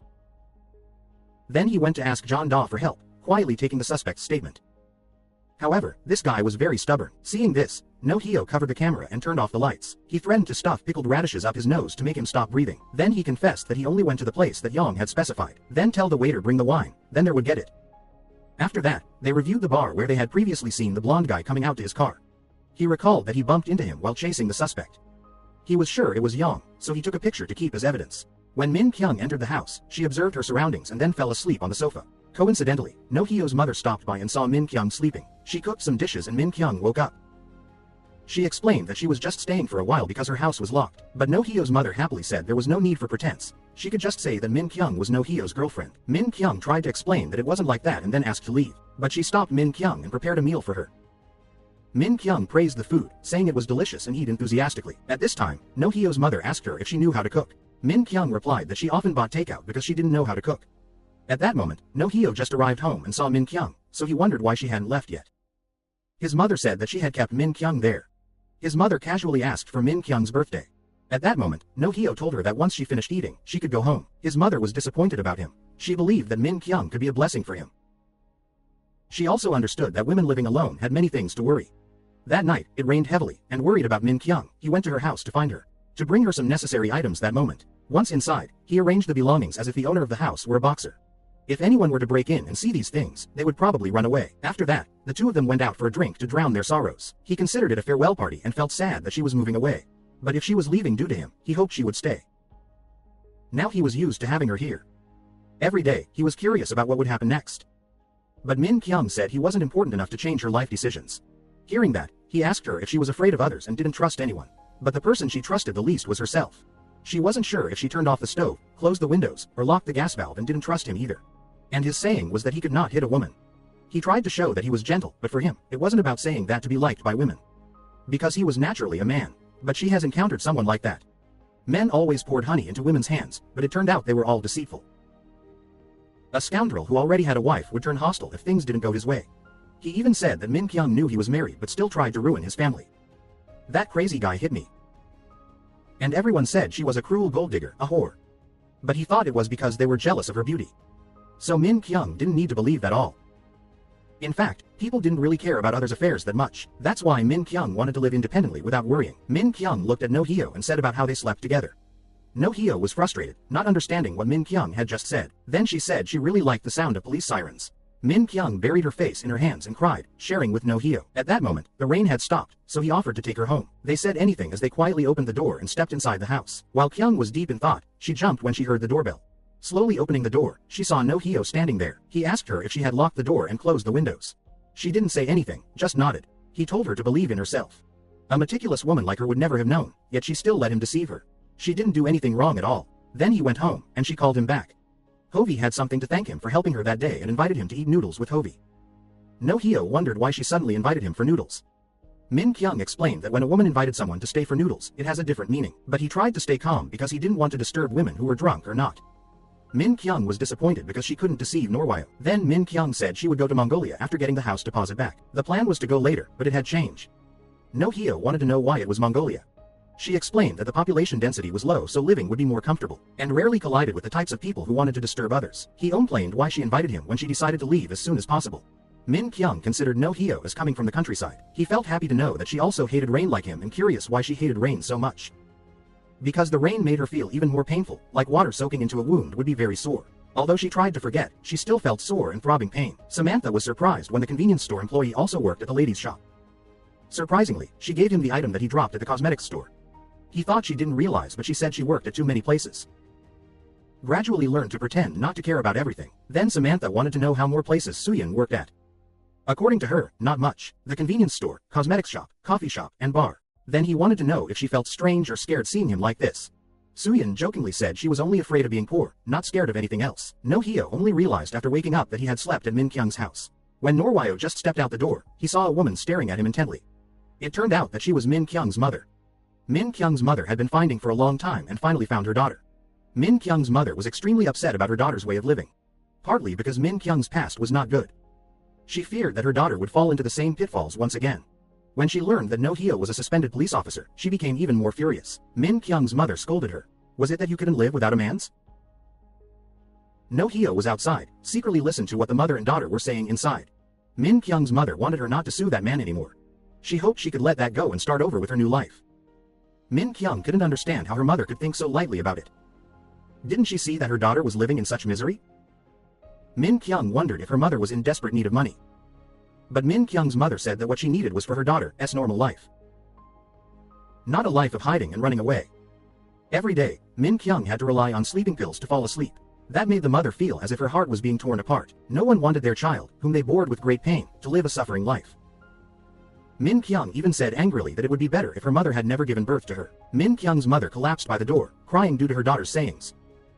Then he went to ask John Da for help, quietly taking the suspect's statement. However, this guy was very stubborn. Seeing this, No Hyo covered the camera and turned off the lights. He threatened to stuff pickled radishes up his nose to make him stop breathing. Then he confessed that he only went to the place that Yong had specified. Then tell the waiter bring the wine, then there would get it. After that, they reviewed the bar where they had previously seen the blonde guy coming out to his car. He recalled that he bumped into him while chasing the suspect. He was sure it was Yong, so he took a picture to keep as evidence. When Min Kyung entered the house, she observed her surroundings and then fell asleep on the sofa. Coincidentally, No Hyo's mother stopped by and saw Min Kyung sleeping. She cooked some dishes and Min Kyung woke up. She explained that she was just staying for a while because her house was locked. But No Hyo's mother happily said there was no need for pretense. She could just say that Min Kyung was No Hyo's girlfriend. Min Kyung tried to explain that it wasn't like that and then asked to leave. But she stopped Min Kyung and prepared a meal for her. Min Kyung praised the food, saying it was delicious and ate enthusiastically. At this time, No Hyo's mother asked her if she knew how to cook. Min Kyung replied that she often bought takeout because she didn't know how to cook. At that moment, No Hyo just arrived home and saw Min Kyung, so he wondered why she hadn't left yet. His mother said that she had kept Min Kyung there. His mother casually asked for Min Kyung's birthday. At that moment, No Hyo told her that once she finished eating, she could go home. His mother was disappointed about him. She believed that Min Kyung could be a blessing for him. She also understood that women living alone had many things to worry. That night, it rained heavily, and worried about Min Kyung, he went to her house to find her. To bring her some necessary items that moment. Once inside, he arranged the belongings as if the owner of the house were a boxer. If anyone were to break in and see these things, they would probably run away. After that, the two of them went out for a drink to drown their sorrows. He considered it a farewell party and felt sad that she was moving away. But if she was leaving due to him, he hoped she would stay. Now he was used to having her here. Every day, he was curious about what would happen next. But Min Kyung said he wasn't important enough to change her life decisions. Hearing that, he asked her if she was afraid of others and didn't trust anyone. But the person she trusted the least was herself. She wasn't sure if she turned off the stove, closed the windows, or locked the gas valve and didn't trust him either. And his saying was that he could not hit a woman. He tried to show that he was gentle, but for him, it wasn't about saying that to be liked by women. Because he was naturally a man. But she has encountered someone like that. Men always poured honey into women's hands, but it turned out they were all deceitful. A scoundrel who already had a wife would turn hostile if things didn't go his way. He even said that Min Kyung knew he was married but still tried to ruin his family. That crazy guy hit me. And everyone said she was a cruel gold digger, a whore. But he thought it was because they were jealous of her beauty. So Min Kyung didn't need to believe that all. In fact, people didn't really care about others' affairs that much. That's why Min Kyung wanted to live independently without worrying. Min Kyung looked at No Hyo and said about how they slept together. No Hyo was frustrated, not understanding what Min Kyung had just said. Then she said she really liked the sound of police sirens. Min Kyung buried her face in her hands and cried, sharing with No Hyo. At that moment, the rain had stopped, so he offered to take her home. They said anything as they quietly opened the door and stepped inside the house. While Kyung was deep in thought, she jumped when she heard the doorbell. Slowly opening the door, she saw No Hyo standing there. He asked her if she had locked the door and closed the windows. She didn't say anything, just nodded. He told her to believe in herself. A meticulous woman like her would never have known, yet she still let him deceive her. She didn't do anything wrong at all. Then he went home, and she called him back. Hovey had something to thank him for helping her that day and invited him to eat noodles with Hovey. No Hyo wondered why she suddenly invited him for noodles. Min Kyung explained that when a woman invited someone to stay for noodles, it has a different meaning, but he tried to stay calm because he didn't want to disturb women who were drunk or not. Min Kyung was disappointed because she couldn't deceive Norwyo. Then Min Kyung said she would go to Mongolia after getting the house deposit back. The plan was to go later, but it had changed. No Hyo wanted to know why it was Mongolia. She explained that the population density was low so living would be more comfortable, and rarely collided with the types of people who wanted to disturb others. He explained why she invited him when she decided to leave as soon as possible. Min Kyung considered No Hyo as coming from the countryside. He felt happy to know that she also hated rain like him and curious why she hated rain so much. Because the rain made her feel even more painful, like water soaking into a wound would be very sore. Although she tried to forget, she still felt sore and throbbing pain. Samantha was surprised when the convenience store employee also worked at the ladies' shop. Surprisingly, she gave him the item that he dropped at the cosmetics store. He thought she didn't realize, but she said she worked at too many places. Gradually learned to pretend not to care about everything. Then Samantha wanted to know how more places Suyeon worked at. According to her, not much. The convenience store, cosmetics shop, coffee shop, and bar. Then he wanted to know if she felt strange or scared seeing him like this. Suyeon jokingly said she was only afraid of being poor, not scared of anything else. No Hyo only realized after waking up that he had slept at Min Kyung's house. When Norwyo just stepped out the door, he saw a woman staring at him intently. It turned out that she was Min Kyung's mother. Min Kyung's mother had been finding for a long time and finally found her daughter. Min Kyung's mother was extremely upset about her daughter's way of living. Partly because Min Kyung's past was not good. She feared that her daughter would fall into the same pitfalls once again. When she learned that No Hyo was a suspended police officer, she became even more furious. Min Kyung's mother scolded her. Was it that you couldn't live without a man's? No Hyo was outside, secretly listened to what the mother and daughter were saying inside. Min Kyung's mother wanted her not to sue that man anymore. She hoped she could let that go and start over with her new life. Min Kyung couldn't understand how her mother could think so lightly about it. Didn't she see that her daughter was living in such misery? Min Kyung wondered if her mother was in desperate need of money. But Min Kyung's mother said that what she needed was for her daughter's normal life. Not a life of hiding and running away. Every day, Min Kyung had to rely on sleeping pills to fall asleep. That made the mother feel as if her heart was being torn apart. No one wanted their child, whom they bored with great pain, to live a suffering life. Min Kyung even said angrily that it would be better if her mother had never given birth to her. Min Kyung's mother collapsed by the door, crying due to her daughter's sayings.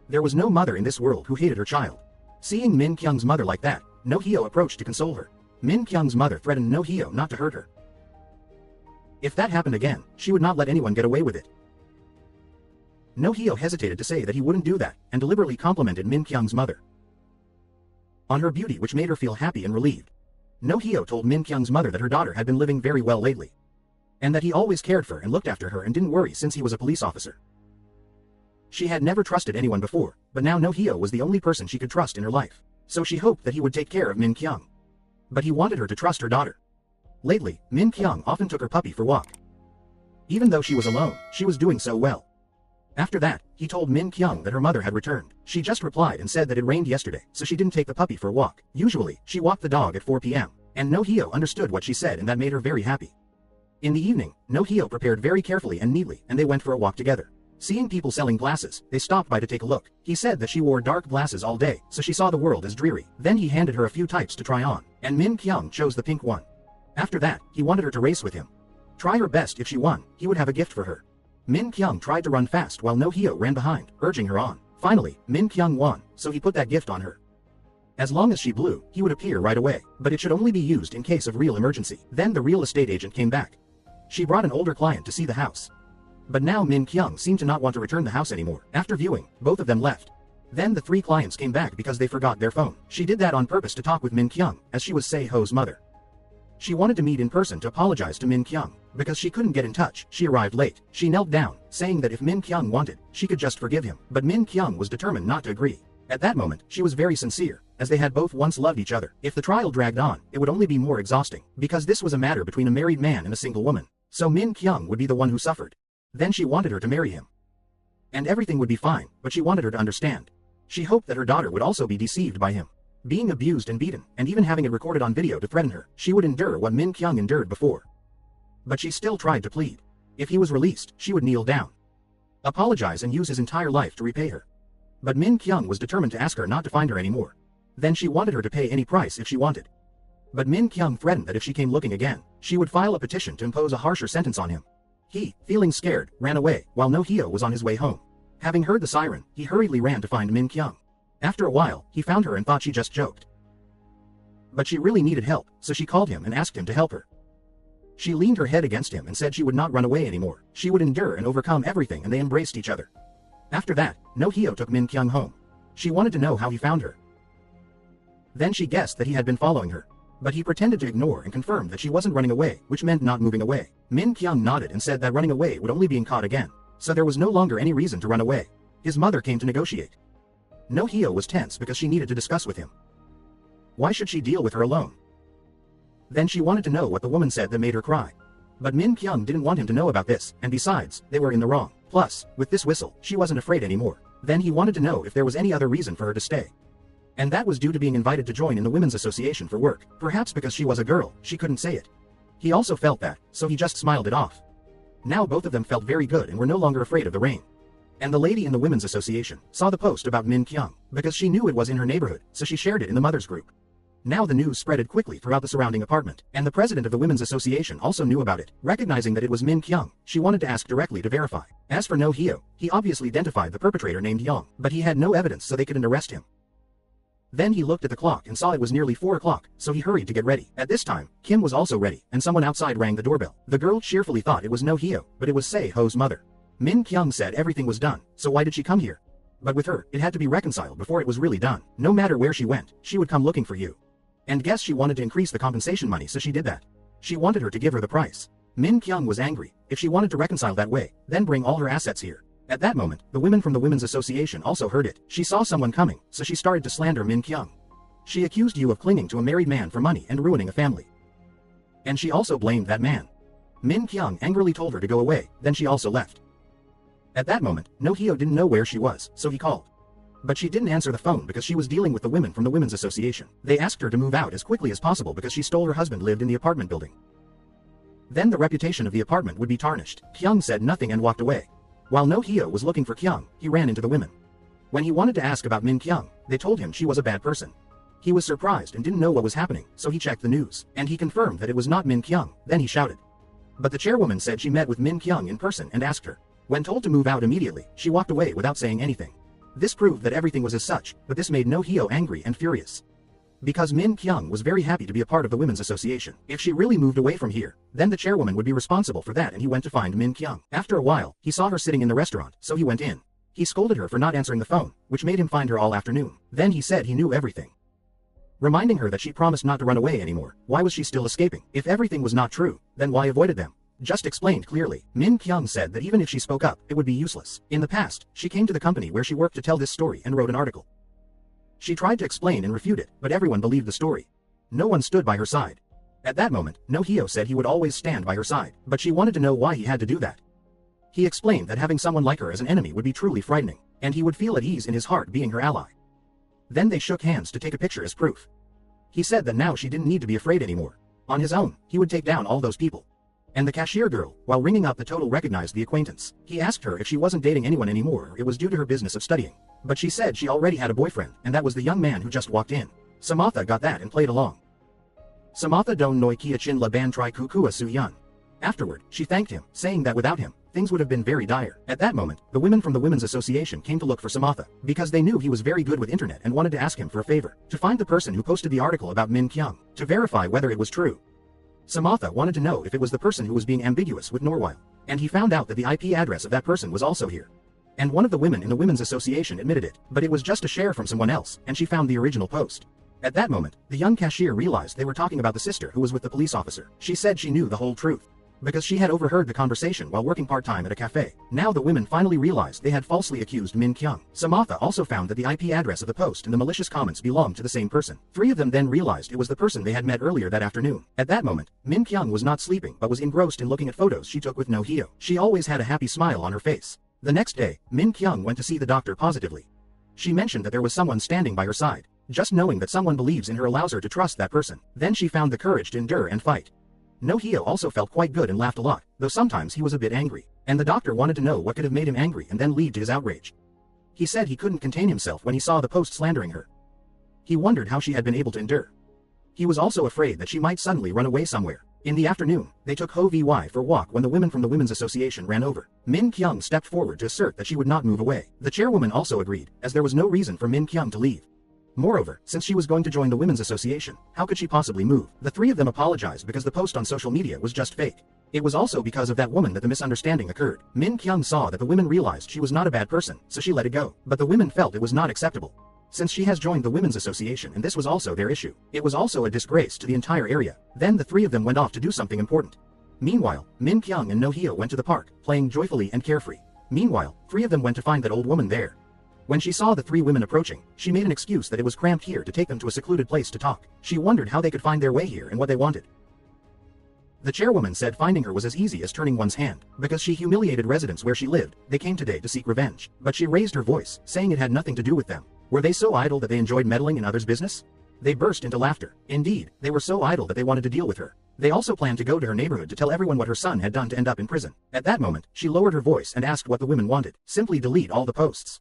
There was no mother in this world who hated her child. Seeing Min Kyung's mother like that, No Hyo approached to console her. Min Kyung's mother threatened No Hyo not to hurt her. If that happened again, she would not let anyone get away with it. No Hyo hesitated to say that he wouldn't do that, and deliberately complimented Min Kyung's mother on her beauty, which made her feel happy and relieved. No Hyo told Min Kyung's mother that her daughter had been living very well lately, and that he always cared for and looked after her and didn't worry since he was a police officer. She had never trusted anyone before, but now No Hyo was the only person she could trust in her life, so she hoped that he would take care of Min Kyung. But he wanted her to trust her daughter. Lately, Min Kyung often took her puppy for walk. Even though she was alone, she was doing so well. After that, he told Min Kyung that her mother had returned. She just replied and said that it rained yesterday, so she didn't take the puppy for a walk. Usually, she walked the dog at 4 p.m. And No Hyo understood what she said and that made her very happy. In the evening, No Hyo prepared very carefully and neatly, and they went for a walk together. Seeing people selling glasses, they stopped by to take a look. He said that she wore dark glasses all day, so she saw the world as dreary. Then he handed her a few types to try on, and Min Kyung chose the pink one. After that, he wanted her to race with him. Try her best. If she won, he would have a gift for her. Min Kyung tried to run fast while No Hyo ran behind, urging her on. Finally, Min Kyung won, so he put that gift on her. As long as she blew, he would appear right away, but it should only be used in case of real emergency. Then the real estate agent came back. She brought an older client to see the house. But now Min Kyung seemed to not want to return the house anymore. After viewing, both of them left. Then the 3 clients came back because they forgot their phone. She did that on purpose to talk with Min Kyung, as she was Se-ho's mother. She wanted to meet in person to apologize to Min Kyung. Because she couldn't get in touch, she arrived late. She knelt down, saying that if Min Kyung wanted, she could just forgive him. But Min Kyung was determined not to agree. At that moment, she was very sincere, as they had both once loved each other. If the trial dragged on, it would only be more exhausting, because this was a matter between a married man and a single woman. So Min Kyung would be the one who suffered. Then she wanted her to marry him. And everything would be fine, but she wanted her to understand. She hoped that her daughter would also be deceived by him. Being abused and beaten, and even having it recorded on video to threaten her, she would endure what Min Kyung endured before. But she still tried to plead. If he was released, she would kneel down, apologize and use his entire life to repay her. But Min Kyung was determined to ask her not to find her anymore. Then she wanted her to pay any price if she wanted. But Min Kyung threatened that if she came looking again, she would file a petition to impose a harsher sentence on him. He, feeling scared, ran away, while No Hyo was on his way home. Having heard the siren, he hurriedly ran to find Min Kyung. After a while, he found her and thought she just joked. But she really needed help, so she called him and asked him to help her. She leaned her head against him and said she would not run away anymore. She would endure and overcome everything, and they embraced each other. After that, No Hyo took Min Kyung home. She wanted to know how he found her. Then she guessed that he had been following her. But he pretended to ignore and confirmed that she wasn't running away, which meant not moving away. Min Kyung nodded and said that running away would only be caught again. So there was no longer any reason to run away. His mother came to negotiate. No Hyo was tense because she needed to discuss with him. Why should she deal with her alone? Then she wanted to know what the woman said that made her cry. But Min Kyung didn't want him to know about this, and besides, they were in the wrong. Plus, with this whistle, she wasn't afraid anymore. Then he wanted to know if there was any other reason for her to stay. And that was due to being invited to join in the Women's Association for work. Perhaps because she was a girl, she couldn't say it. He also felt that, so he just smiled it off. Now both of them felt very good and were no longer afraid of the rain. And the lady in the Women's Association saw the post about Min Kyung, because she knew it was in her neighborhood, so she shared it in the mother's group. Now the news spreaded quickly throughout the surrounding apartment, and the president of the Women's Association also knew about it. Recognizing that it was Min Kyung, she wanted to ask directly to verify. As for No Hyo, he obviously identified the perpetrator named Young, but he had no evidence so they couldn't arrest him. Then he looked at the clock and saw it was nearly 4 o'clock, so he hurried to get ready. At this time, Kim was also ready, and someone outside rang the doorbell. The girl cheerfully thought it was No Hyo, but it was Se-ho's mother. Min Kyung said everything was done, so why did she come here? But with her, it had to be reconciled before it was really done. No matter where she went, she would come looking for you. And guess she wanted to increase the compensation money, so she did that. She wanted her to give her the price. Min Kyung was angry. If she wanted to reconcile that way, then bring all her assets here. At that moment, the women from the Women's Association also heard it. She saw someone coming, so she started to slander Min Kyung. She accused you of clinging to a married man for money and ruining a family. And she also blamed that man. Min Kyung angrily told her to go away, then she also left. At that moment, No Hyo didn't know where she was, so he called. But she didn't answer the phone because she was dealing with the women from the Women's Association. They asked her to move out as quickly as possible because she stole her husband lived in the apartment building. Then the reputation of the apartment would be tarnished. Kyung said nothing and walked away. While No Hyo was looking for Kyung, he ran into the women. When he wanted to ask about Min Kyung, they told him she was a bad person. He was surprised and didn't know what was happening, so he checked the news, and he confirmed that it was not Min Kyung. Then he shouted. But the chairwoman said she met with Min Kyung in person and asked her. When told to move out immediately, she walked away without saying anything. This proved that everything was as such, but this made No Hyo angry and furious. Because Min Kyung was very happy to be a part of the Women's Association. If she really moved away from here, then the chairwoman would be responsible for that, and he went to find Min Kyung. After a while, he saw her sitting in the restaurant, so he went in. He scolded her for not answering the phone, which made him find her all afternoon. Then he said he knew everything, reminding her that she promised not to run away anymore. Why was she still escaping? If everything was not true, then why avoided them? Just explained clearly. Min Kyung said that even if she spoke up, it would be useless. In the past, she came to the company where she worked to tell this story and wrote an article. She tried to explain and refute it, but everyone believed the story. No one stood by her side. At that moment, No Hyo said he would always stand by her side, but she wanted to know why he had to do that. He explained that having someone like her as an enemy would be truly frightening, and he would feel at ease in his heart being her ally. Then they shook hands to take a picture as proof. He said that now she didn't need to be afraid anymore. On his own, he would take down all those people. And the cashier girl, while ringing up the total, recognized the acquaintance. He asked her if she wasn't dating anyone anymore or it was due to her business of studying. But she said she already had a boyfriend, and that was the young man who just walked in. Samantha got that and played along. Samantha don noi kia chin la ban tri kukua su yun. Afterward, she thanked him, saying that without him, things would have been very dire. At that moment, the women from the Women's Association came to look for Samantha, because they knew he was very good with internet and wanted to ask him for a favor, to find the person who posted the article about Min Kyung, to verify whether it was true. Samantha wanted to know if it was the person who was being ambiguous with Norwile, and he found out that the IP address of that person was also here. And one of the women in the Women's Association admitted it, but it was just a share from someone else, and she found the original post. At that moment, the young cashier realized they were talking about the sister who was with the police officer. She said she knew the whole truth, because she had overheard the conversation while working part-time at a cafe. Now the women finally realized they had falsely accused Min Kyung. Samantha also found that the IP address of the post and the malicious comments belonged to the same person. Three of them then realized it was the person they had met earlier that afternoon. At that moment, Min Kyung was not sleeping but was engrossed in looking at photos she took with No Hyo. She always had a happy smile on her face. The next day, Min Kyung went to see the doctor positively. She mentioned that there was someone standing by her side. Just knowing that someone believes in her allows her to trust that person. Then she found the courage to endure and fight. No Hyo also felt quite good and laughed a lot, though sometimes he was a bit angry, and the doctor wanted to know what could have made him angry and then lead to his outrage. He said he couldn't contain himself when he saw the post slandering her. He wondered how she had been able to endure. He was also afraid that she might suddenly run away somewhere. In the afternoon, they took Ho Vy for a walk when the women from the Women's Association ran over. Min Kyung stepped forward to assert that she would not move away. The chairwoman also agreed, as there was no reason for Min Kyung to leave. Moreover, since she was going to join the Women's Association, how could she possibly move? The three of them apologized because the post on social media was just fake. It was also because of that woman that the misunderstanding occurred. Min Kyung saw that the women realized she was not a bad person, so she let it go. But the women felt it was not acceptable, since she has joined the Women's Association and this was also their issue. It was also a disgrace to the entire area. Then the three of them went off to do something important. Meanwhile, Min Kyung and No Hyo went to the park, playing joyfully and carefree. Meanwhile, three of them went to find that old woman there. When she saw the three women approaching, she made an excuse that it was cramped here to take them to a secluded place to talk. She wondered how they could find their way here and what they wanted. The chairwoman said finding her was as easy as turning one's hand. Because she humiliated residents where she lived, they came today to seek revenge. But she raised her voice, saying it had nothing to do with them. Were they so idle that they enjoyed meddling in others' business? They burst into laughter. Indeed, they were so idle that they wanted to deal with her. They also planned to go to her neighborhood to tell everyone what her son had done to end up in prison. At that moment, she lowered her voice and asked what the women wanted. Simply delete all the posts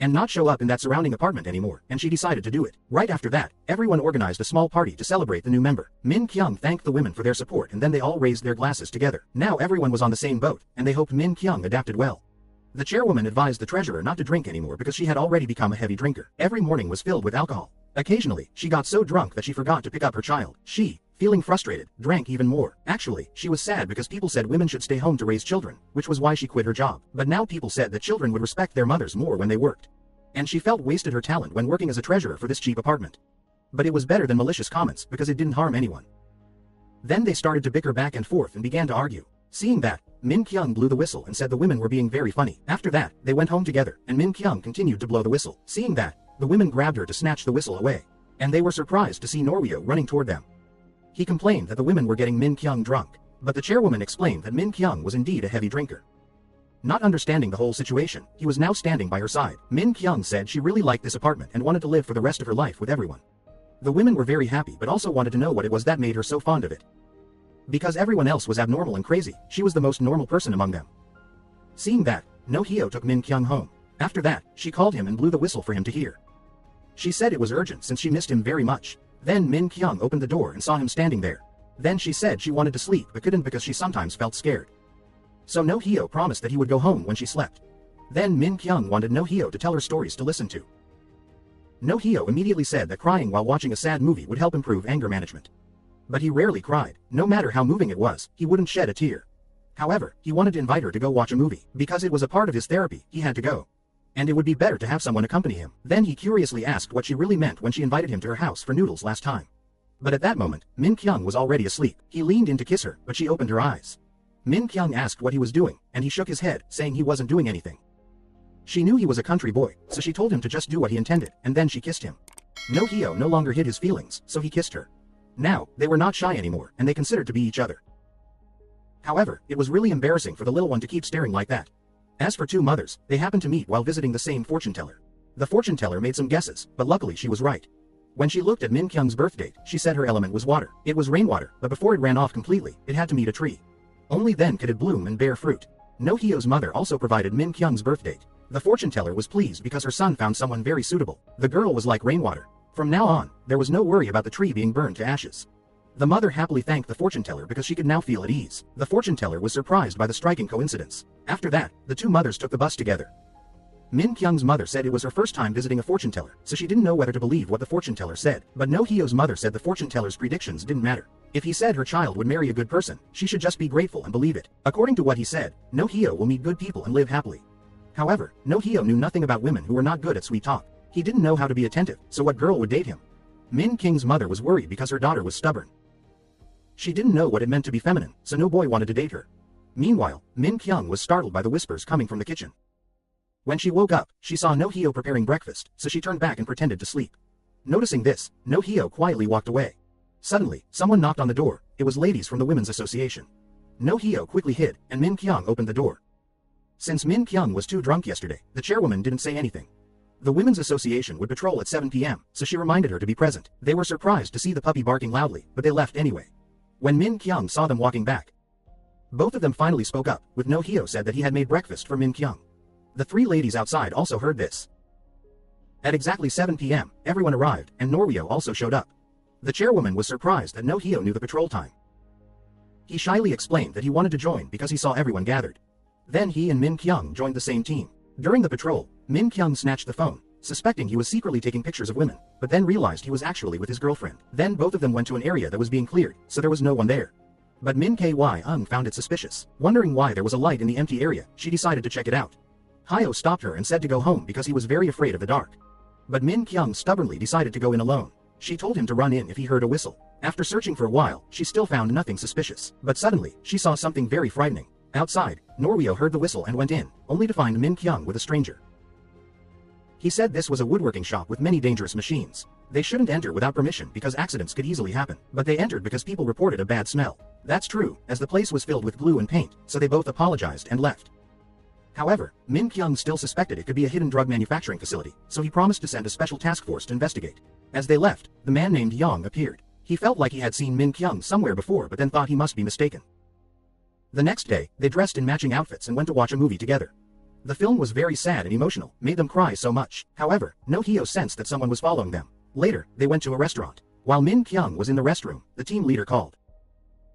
and not show up in that surrounding apartment anymore, and she decided to do it. Right after that, everyone organized a small party to celebrate the new member. Min Kyung thanked the women for their support and then they all raised their glasses together. Now everyone was on the same boat, and they hoped Min Kyung adapted well. The chairwoman advised the treasurer not to drink anymore because she had already become a heavy drinker. Every morning was filled with alcohol. Occasionally, she got so drunk that she forgot to pick up her child. She, feeling frustrated, drank even more. Actually, she was sad because people said women should stay home to raise children, which was why she quit her job. But now people said that children would respect their mothers more when they worked. And she felt wasted her talent when working as a treasurer for this cheap apartment. But it was better than malicious comments because it didn't harm anyone. Then they started to bicker back and forth and began to argue. Seeing that, Min Kyung blew the whistle and said the women were being very funny. After that, they went home together, and Min Kyung continued to blow the whistle. Seeing that, the women grabbed her to snatch the whistle away. And they were surprised to see Norwyo running toward them. He complained that the women were getting Min Kyung drunk, but the chairwoman explained that Min Kyung was indeed a heavy drinker. Not understanding the whole situation, he was now standing by her side. Min Kyung said she really liked this apartment and wanted to live for the rest of her life with everyone. The women were very happy but also wanted to know what it was that made her so fond of it. Because everyone else was abnormal and crazy, she was the most normal person among them. Seeing that, No Hyo took Min Kyung home. After that, she called him and blew the whistle for him to hear. She said it was urgent since she missed him very much. Then Min Kyung opened the door and saw him standing there. Then she said she wanted to sleep but couldn't because she sometimes felt scared. So No Hyo promised that he would go home when she slept. Then Min Kyung wanted No Hyo to tell her stories to listen to. No Hyo immediately said that crying while watching a sad movie would help improve anger management. But he rarely cried. No matter how moving it was, he wouldn't shed a tear. However, he wanted to invite her to go watch a movie. Because it was a part of his therapy, he had to go. And it would be better to have someone accompany him. Then he curiously asked what she really meant when she invited him to her house for noodles last time. But at that moment, Min Kyung was already asleep. He leaned in to kiss her, but she opened her eyes. Min Kyung asked what he was doing, and he shook his head, saying he wasn't doing anything. She knew he was a country boy, so she told him to just do what he intended, and then she kissed him. No Hyo no longer hid his feelings, so he kissed her. Now, they were not shy anymore, and they considered to be each other. However, it was really embarrassing for the little one to keep staring like that. As for two mothers, they happened to meet while visiting the same fortune teller. The fortune teller made some guesses, but luckily she was right. When she looked at Min Kyung's birth date, she said her element was water. It was rainwater, but before it ran off completely, it had to meet a tree. Only then could it bloom and bear fruit. No Hyo's mother also provided Min Kyung's birth date. The fortune teller was pleased because her son found someone very suitable. The girl was like rainwater. From now on, there was no worry about the tree being burned to ashes. The mother happily thanked the fortune teller because she could now feel at ease. The fortune teller was surprised by the striking coincidence. After that, the two mothers took the bus together. Min Kyung's mother said it was her first time visiting a fortune teller, so she didn't know whether to believe what the fortune teller said. But No Hyo's mother said the fortune teller's predictions didn't matter. If he said her child would marry a good person, she should just be grateful and believe it. According to what he said, No Hyo will meet good people and live happily. However, No Hyo knew nothing about women who were not good at sweet talk. He didn't know how to be attentive, so what girl would date him? Min Kyung's mother was worried because her daughter was stubborn. She didn't know what it meant to be feminine, so no boy wanted to date her. Meanwhile, Min Kyung was startled by the whispers coming from the kitchen. When she woke up, she saw No Hyo preparing breakfast, so she turned back and pretended to sleep. Noticing this, No Hyo quietly walked away. Suddenly, someone knocked on the door. It was ladies from the Women's Association. No Hyo quickly hid, and Min Kyung opened the door. Since Min Kyung was too drunk yesterday, the chairwoman didn't say anything. The Women's Association would patrol at 7 p.m., so she reminded her to be present. They were surprised to see the puppy barking loudly, but they left anyway. When Min Kyung saw them walking back, both of them finally spoke up, with No Hyo said that he had made breakfast for Min Kyung. The three ladies outside also heard this. At exactly 7 p.m., everyone arrived, and Norwyo also showed up. The chairwoman was surprised that No Hyo knew the patrol time. He shyly explained that he wanted to join because he saw everyone gathered. Then he and Min Kyung joined the same team. During the patrol, Min Kyung snatched the phone, suspecting he was secretly taking pictures of women, but then realized he was actually with his girlfriend. Then both of them went to an area that was being cleared, so there was no one there. But Min Kyung found it suspicious. Wondering why there was a light in the empty area, she decided to check it out. Hyo stopped her and said to go home because he was very afraid of the dark. But Min Kyung stubbornly decided to go in alone. She told him to run in if he heard a whistle. After searching for a while, she still found nothing suspicious. But suddenly, she saw something very frightening. Outside, Norwyo heard the whistle and went in, only to find Min Kyung with a stranger. He said this was a woodworking shop with many dangerous machines. They shouldn't enter without permission because accidents could easily happen. But they entered because people reported a bad smell. That's true, as the place was filled with glue and paint, so they both apologized and left. However, Min Kyung still suspected it could be a hidden drug manufacturing facility, so he promised to send a special task force to investigate. As they left, the man named Yang appeared. He felt like he had seen Min Kyung somewhere before but then thought he must be mistaken. The next day, they dressed in matching outfits and went to watch a movie together. The film was very sad and emotional, made them cry so much. However, No Hyo sensed that someone was following them. Later, they went to a restaurant. While Min Kyung was in the restroom, the team leader called.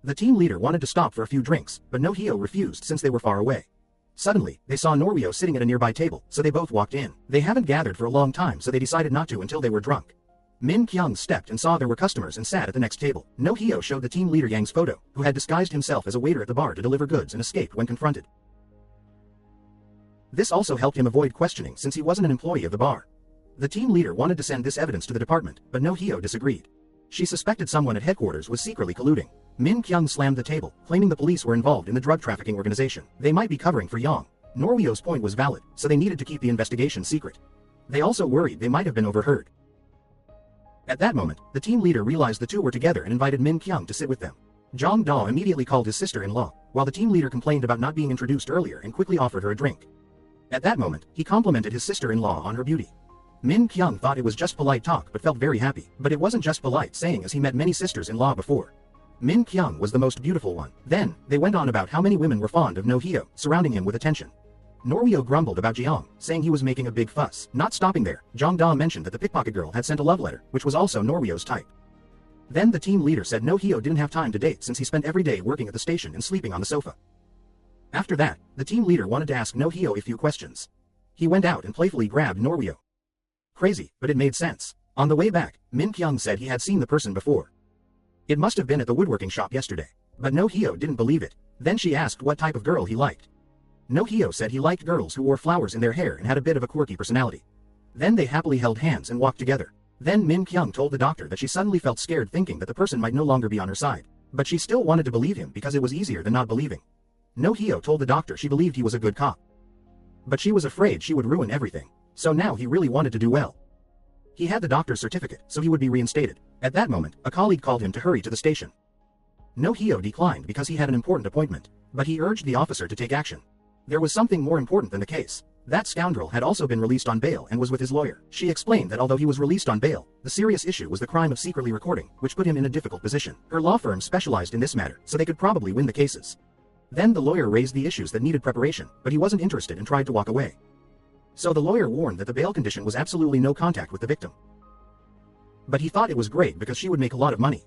The team leader wanted to stop for a few drinks, but No Hyo refused since they were far away. Suddenly, they saw Norwyo sitting at a nearby table, so they both walked in. They haven't gathered for a long time, so they decided not to until they were drunk. Min Kyung stepped and saw there were customers and sat at the next table. No Hyo showed the team leader Yang's photo, who had disguised himself as a waiter at the bar to deliver goods and escaped when confronted. This also helped him avoid questioning since he wasn't an employee of the bar. The team leader wanted to send this evidence to the department, but No Hyo disagreed. She suspected someone at headquarters was secretly colluding. Min Kyung slammed the table, claiming the police were involved in the drug trafficking organization. They might be covering for Yang. Norwyo's point was valid, so they needed to keep the investigation secret. They also worried they might have been overheard. At that moment, the team leader realized the two were together and invited Min Kyung to sit with them. Jong Da immediately called his sister-in-law, while the team leader complained about not being introduced earlier and quickly offered her a drink. At that moment, he complimented his sister-in-law on her beauty. Min Kyung thought it was just polite talk but felt very happy. But it wasn't just polite saying as he met many sisters-in-law before. Min Kyung was the most beautiful one. Then, they went on about how many women were fond of No Hyo, surrounding him with attention. Norwyo grumbled about Jiang, saying he was making a big fuss. Not stopping there, Jong Da mentioned that the pickpocket girl had sent a love letter, which was also Norwyo's type. Then the team leader said No Hyo didn't have time to date since he spent every day working at the station and sleeping on the sofa. After that, the team leader wanted to ask No Hyo a few questions. He went out and playfully grabbed Norwyo. Crazy, but it made sense. On the way back, Min Kyung said he had seen the person before. It must have been at the woodworking shop yesterday. But No Hyo didn't believe it. Then she asked what type of girl he liked. No Hyo said he liked girls who wore flowers in their hair and had a bit of a quirky personality. Then they happily held hands and walked together. Then Min Kyung told the doctor that she suddenly felt scared thinking that the person might no longer be on her side. But she still wanted to believe him because it was easier than not believing. No Hyo told the doctor she believed he was a good cop. But she was afraid she would ruin everything. So now he really wanted to do well. He had the doctor's certificate, so he would be reinstated. At that moment, a colleague called him to hurry to the station. No Hyo declined because he had an important appointment, but he urged the officer to take action. There was something more important than the case. That scoundrel had also been released on bail and was with his lawyer. She explained that although he was released on bail, the serious issue was the crime of secretly recording, which put him in a difficult position. Her law firm specialized in this matter, so they could probably win the cases. Then the lawyer raised the issues that needed preparation, but he wasn't interested and tried to walk away. So the lawyer warned that the bail condition was absolutely no contact with the victim. But he thought it was great because she would make a lot of money.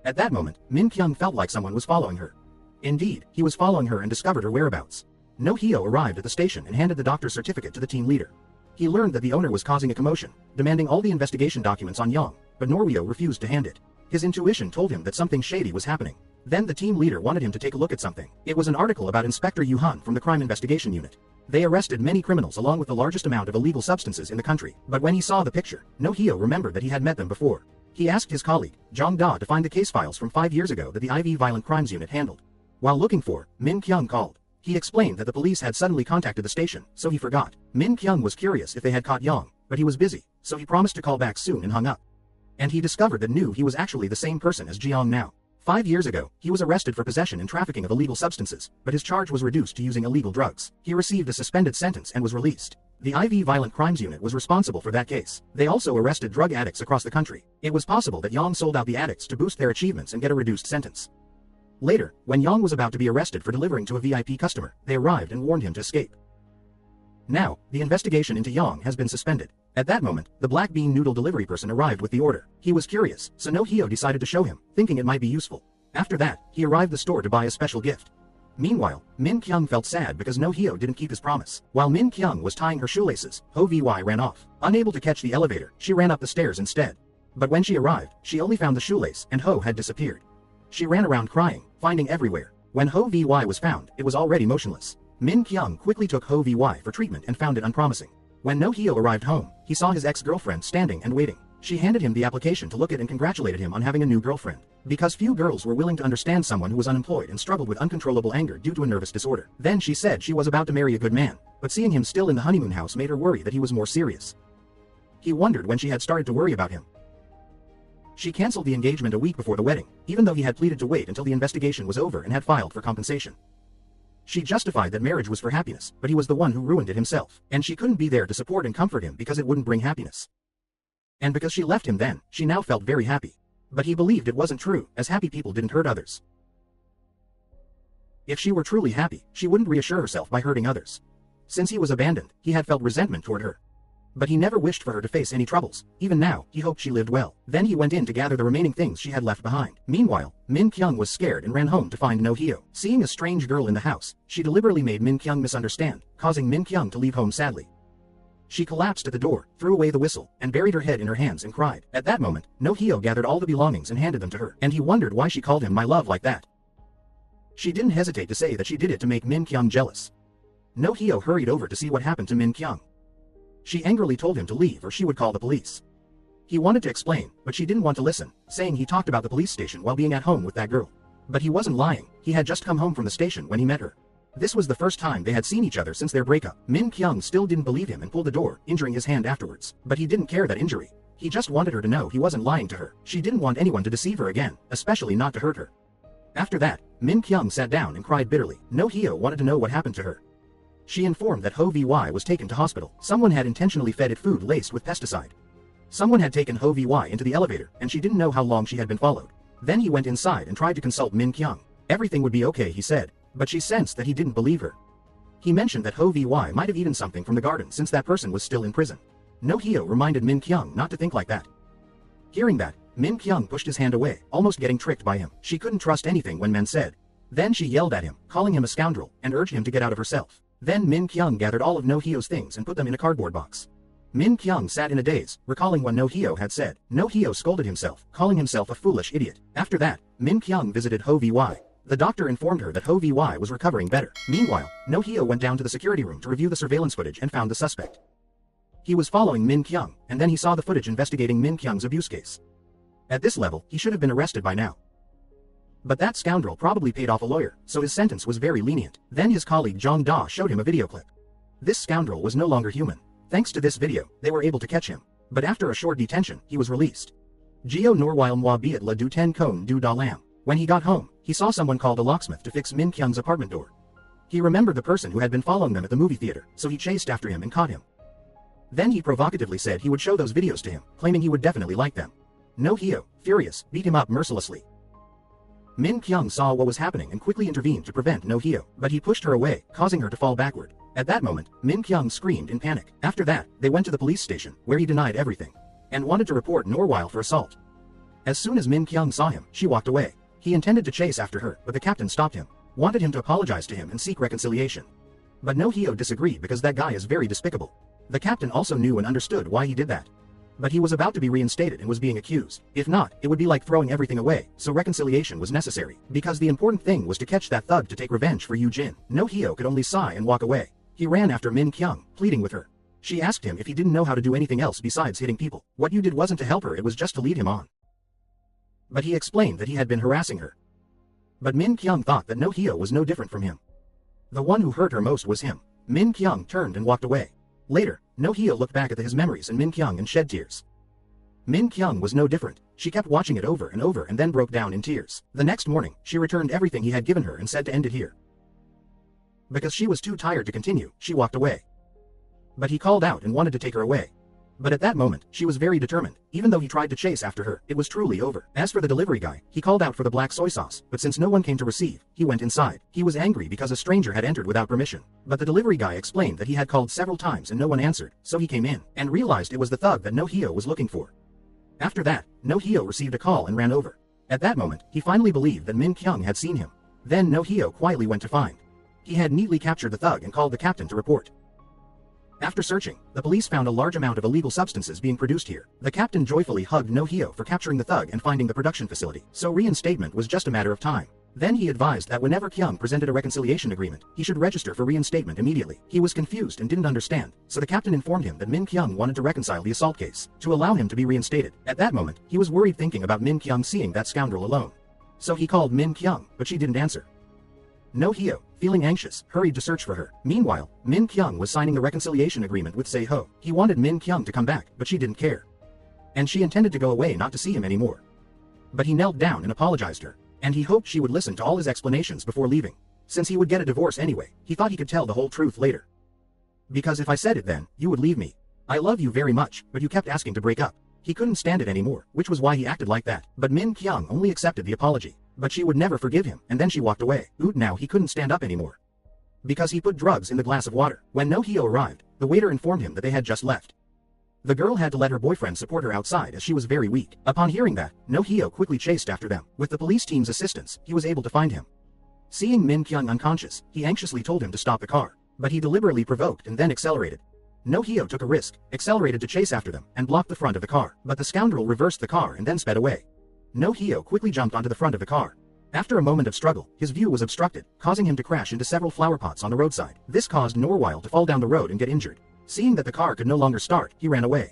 At that moment, Min Kyung felt like someone was following her. Indeed, he was following her and discovered her whereabouts. No Hyo arrived at the station and handed the doctor's certificate to the team leader. He learned that the owner was causing a commotion, demanding all the investigation documents on Yang, but Norwyo refused to hand it. His intuition told him that something shady was happening. Then the team leader wanted him to take a look at something. It was an article about Inspector Yu-han from the Crime Investigation Unit. They arrested many criminals along with the largest amount of illegal substances in the country. But when he saw the picture, No Hyo remembered that he had met them before. He asked his colleague, Jong Da, to find the case files from 5 years ago that the IV Violent Crimes Unit handled. While looking for, Min Kyung called. He explained that the police had suddenly contacted the station, so he forgot. Min Kyung was curious if they had caught Yang, but he was busy, so he promised to call back soon and hung up. And he discovered that he was actually the same person as Jiang now. 5 years ago, he was arrested for possession and trafficking of illegal substances, but his charge was reduced to using illegal drugs. He received a suspended sentence and was released. The IV Violent Crimes Unit was responsible for that case. They also arrested drug addicts across the country. It was possible that Yang sold out the addicts to boost their achievements and get a reduced sentence. Later, when Yang was about to be arrested for delivering to a VIP customer, they arrived and warned him to escape. Now, the investigation into Yang has been suspended. At that moment, the black bean noodle delivery person arrived with the order. He was curious, so No Hyo decided to show him, thinking it might be useful. After that, he arrived at the store to buy a special gift. Meanwhile, Min Kyung felt sad because No Hyo didn't keep his promise. While Min Kyung was tying her shoelaces, Ho Vy ran off. Unable to catch the elevator, she ran up the stairs instead. But when she arrived, she only found the shoelace, and Ho had disappeared. She ran around crying, finding everywhere. When Ho Vy was found, it was already motionless. Min Kyung quickly took Ho Vy for treatment and found it unpromising. When No Hyo arrived home, he saw his ex-girlfriend standing and waiting. She handed him the application to look at and congratulated him on having a new girlfriend. Because few girls were willing to understand someone who was unemployed and struggled with uncontrollable anger due to a nervous disorder. Then she said she was about to marry a good man, but seeing him still in the honeymoon house made her worry that he was more serious. He wondered when she had started to worry about him. She canceled the engagement a week before the wedding, even though he had pleaded to wait until the investigation was over and had filed for compensation. She justified that marriage was for happiness, but he was the one who ruined it himself, and she couldn't be there to support and comfort him because it wouldn't bring happiness. And because she left him then, she now felt very happy. But he believed it wasn't true, as happy people didn't hurt others. If she were truly happy, she wouldn't reassure herself by hurting others. Since he was abandoned, he had felt resentment toward her. But he never wished for her to face any troubles. Even now, he hoped she lived well. Then he went in to gather the remaining things she had left behind. Meanwhile, Min Kyung was scared and ran home to find No Hyo. Seeing a strange girl in the house, she deliberately made Min Kyung misunderstand, causing Min Kyung to leave home sadly. She collapsed at the door, threw away the whistle, and buried her head in her hands and cried. At that moment, No Hyo gathered all the belongings and handed them to her, and he wondered why she called him my love like that. She didn't hesitate to say that she did it to make Min Kyung jealous. No Hyo hurried over to see what happened to Min Kyung. She angrily told him to leave or she would call the police. He wanted to explain, but she didn't want to listen, saying he talked about the police station while being at home with that girl. But he wasn't lying, he had just come home from the station when he met her. This was the first time they had seen each other since their breakup. Min Kyung still didn't believe him and pulled the door, injuring his hand afterwards. But he didn't care that injury. He just wanted her to know he wasn't lying to her. She didn't want anyone to deceive her again, especially not to hurt her. After that, Min Kyung sat down and cried bitterly. No Hyo wanted to know what happened to her. She informed that Ho Vy was taken to hospital. Someone had intentionally fed it food laced with pesticide. Someone had taken Ho Vy into the elevator, and she didn't know how long she had been followed. Then he went inside and tried to consult Min Kyung. Everything would be okay, he said. But she sensed that he didn't believe her. He mentioned that Ho Vy might have eaten something from the garden since that person was still in prison. No Hyo reminded Min Kyung not to think like that. Hearing that, Min Kyung pushed his hand away, almost getting tricked by him. She couldn't trust anything when men said. Then she yelled at him, calling him a scoundrel, and urged him to get out of herself. Then Min Kyung gathered all of No Hyo's things and put them in a cardboard box. Min Kyung sat in a daze, recalling what No Hyo had said. No Hyo scolded himself, calling himself a foolish idiot. After that, Min Kyung visited Ho Vy. The doctor informed her that Ho Vy was recovering better. Meanwhile, No Hyo went down to the security room to review the surveillance footage and found the suspect. He was following Min Kyung, and then he saw the footage investigating Min Kyung's abuse case. At this level, he should have been arrested by now. But that scoundrel probably paid off a lawyer, so his sentence was very lenient. Then his colleague Jong Da showed him a video clip. This scoundrel was no longer human. Thanks to this video, they were able to catch him. But after a short detention, he was released. Geo Norwile Moi Biat La Du Ten Kon Du Da Lam. When he got home, he saw someone called a locksmith to fix Min Kyung's apartment door. He remembered the person who had been following them at the movie theater, so he chased after him and caught him. Then he provocatively said he would show those videos to him, claiming he would definitely like them. No Hyo, furious, beat him up mercilessly. Min Kyung saw what was happening and quickly intervened to prevent No Hyo, but he pushed her away, causing her to fall backward. At that moment, Min Kyung screamed in panic. After that, they went to the police station, where he denied everything, and wanted to report Norwile for assault. As soon as Min Kyung saw him, she walked away. He intended to chase after her, but the captain stopped him, wanted him to apologize to him and seek reconciliation. But No Hyo disagreed because that guy is very despicable. The captain also knew and understood why he did that. But he was about to be reinstated and was being accused. If not, it would be like throwing everything away, so reconciliation was necessary. Because the important thing was to catch that thug to take revenge for Yu Jin. No Hyo could only sigh and walk away. He ran after Min Kyung, pleading with her. She asked him if he didn't know how to do anything else besides hitting people. What you did wasn't to help her, it was just to lead him on. But he explained that he had been harassing her. But Min Kyung thought that No Hyo was no different from him. The one who hurt her most was him. Min Kyung turned and walked away. Later, No Hyo looked back at his memories and Min Kyung and shed tears. Min Kyung was no different. She kept watching it over and then broke down in tears. The next morning, she returned everything he had given her and said to end it here. Because she was too tired to continue, she walked away. But he called out and wanted to take her away. But at that moment, she was very determined. Even though he tried to chase after her, it was truly over. As for the delivery guy, he called out for the black soy sauce, but since no one came to receive, he went inside. He was angry because a stranger had entered without permission. But the delivery guy explained that he had called several times and no one answered, so he came in, and realized it was the thug that No Hyo was looking for. After that, No Hyo received a call and ran over. At that moment, he finally believed that Min Kyung had seen him. Then No Hyo quietly went to find. He had neatly captured the thug and called the captain to report. After searching, the police found a large amount of illegal substances being produced here. The captain joyfully hugged No Hyo for capturing the thug and finding the production facility, so reinstatement was just a matter of time. Then he advised that whenever Kyung presented a reconciliation agreement, he should register for reinstatement immediately. He was confused and didn't understand, so the captain informed him that Min Kyung wanted to reconcile the assault case, to allow him to be reinstated. At that moment, he was worried thinking about Min Kyung seeing that scoundrel alone. So he called Min Kyung, but she didn't answer. No Hyo, feeling anxious, hurried to search for her. Meanwhile, Min Kyung was signing the reconciliation agreement with Se-ho. He wanted Min Kyung to come back, but she didn't care. And she intended to go away not to see him anymore. But he knelt down and apologized to her. And he hoped she would listen to all his explanations before leaving. Since he would get a divorce anyway, he thought he could tell the whole truth later. Because if I said it then, you would leave me. I love you very much, but you kept asking to break up. He couldn't stand it anymore, which was why he acted like that. But Min Kyung only accepted the apology. But she would never forgive him, and then she walked away. Now he couldn't stand up anymore. Because he put drugs in the glass of water. When No Hyo arrived, the waiter informed him that they had just left. The girl had to let her boyfriend support her outside as she was very weak. Upon hearing that, No Hyo quickly chased after them. With the police team's assistance, he was able to find him. Seeing Min Kyung unconscious, he anxiously told him to stop the car. But he deliberately provoked and then accelerated. No Hyo took a risk, accelerated to chase after them, and blocked the front of the car. But the scoundrel reversed the car and then sped away. No Hyo quickly jumped onto the front of the car. After a moment of struggle, his view was obstructed, causing him to crash into several flower pots on the roadside. This caused Norwyle to fall down the road and get injured. Seeing that the car could no longer start, he ran away.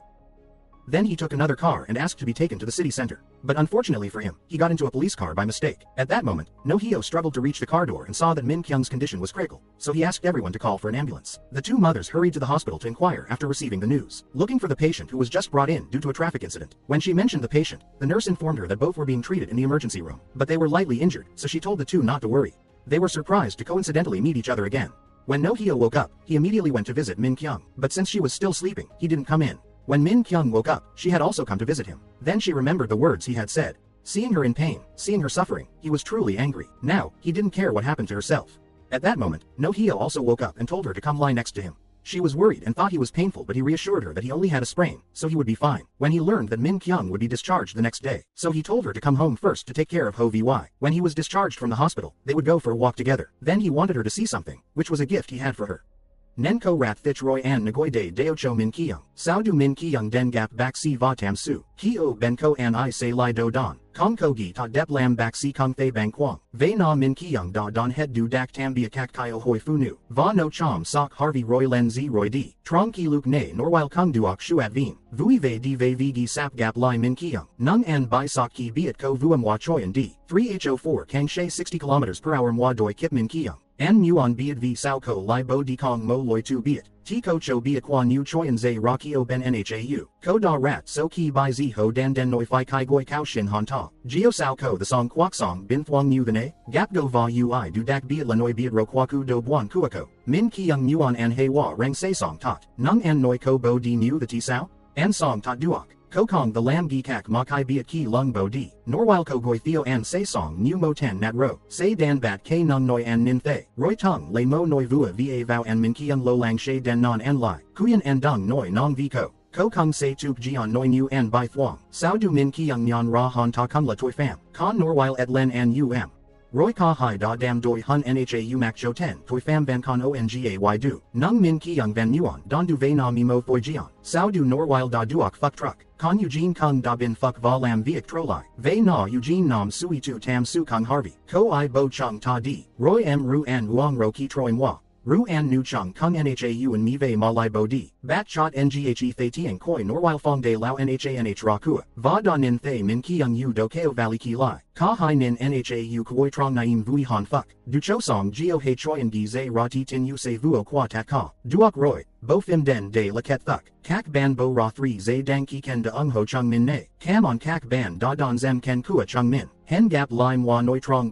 Then he took another car and asked to be taken to the city center. But unfortunately for him, he got into a police car by mistake. At that moment, No Hyo struggled to reach the car door and saw that Min Kyung's condition was critical, so he asked everyone to call for an ambulance. The two mothers hurried to the hospital to inquire after receiving the news, looking for the patient who was just brought in due to a traffic incident. When she mentioned the patient, the nurse informed her that both were being treated in the emergency room, but they were lightly injured, so she told the two not to worry. They were surprised to coincidentally meet each other again. When No Hyo woke up, he immediately went to visit Min Kyung, but since she was still sleeping, he didn't come in. When Min Kyung woke up, she had also come to visit him. Then she remembered the words he had said. Seeing her in pain, seeing her suffering, he was truly angry. Now, he didn't care what happened to herself. At that moment, No Hyo also woke up and told her to come lie next to him. She was worried and thought he was painful, but he reassured her that he only had a sprain, so he would be fine. When he learned that Min Kyung would be discharged the next day, so he told her to come home first to take care of Ho Vy. When he was discharged from the hospital, they would go for a walk together. Then he wanted her to see something, which was a gift he had for her. Nenko rat thich roy an nagoy de deocho Min Kyung. Sao du Min Kyung den gap bak si va tam su. Kio benko an I say li do don. Kong ko gi ta dep lam bak si kong thay bang kwang. Ve na Min Kyung da don head du dak tam bia kak kio hoi fu nu. Va no chom sok harvey roy len zi roy di. Trong ki luk ne norwile kung duok shuat veen. Vui ve di ve vigi sap gap li Min Kyung. Nung an bai sok ki biat ko vuam wa choi and di. 3Ho4 kang shay 60 km/h mwa doi kip Min Kyung. An muon biat v sao ko li bo di kong mo loi tu biat. Ti ko cho biat kwa nu choyan zay rocky o ben nhau. Ko da rat so ki bai zi ho dan den noi fi kai goi kao shin han ta. Geo sao ko the song kwak song bin thuang nu the ne. Gap go va ui du dak biat la noi biat ro kwaku do buan kuako. Min Kyung muon an he wa rang say song tot. Nung an noi ko bo di nu the ti sao. An song tot duok. Kokong the lam gi kak ma kai biat ki lung bo di. Norwile ko goi theo an say song nu mo ten nat ro. Say dan bat k nung noi an nin thay. Roy tung lay mo noi vua va vow an Min Kyung lo lang shay den non an lai. Kuyan an dung noi nong vi ko. Ko kung say tuk jian noi nu an bai thuong. Sao du Min Kyung nyan ra han ta kung la toi fam. Con Norwile et len an um. Roy ka hai da dam doi hun nhau mak jo ten toi fam van con ongay du. Nung Min Kyung van nuon don du ve na mi mo foi jian. Sao du Norwile da duok fuck truck. Con Eugene Kung da bin fuck va lam viek trolai. Ve na Eugene nam sui tu tam su kung harvey. Ko I bo chung ta di. Roy m ru an wuong ro ki troi moi. Ru an nu chung kung nhau and mi ve ma lai bo di. Bat chot nghe thay tiang koi Norwile fong de lao nha ra kua. Va da nin thay Min Kyung u do keo valley ki lai. Ka hai nin nhau koi trong naim vui han fuck. Du cho song geo he choi and gi zay ra ti tin u se vuo qua tak ka. Duok roy. Bo phim den de la ket thuck. Kak ban bo ra 3 zay dang ki ken de ung ho chung min ne. Cam on kak ban da don zem ken kua chung min. Hen gap lime wa noi trong.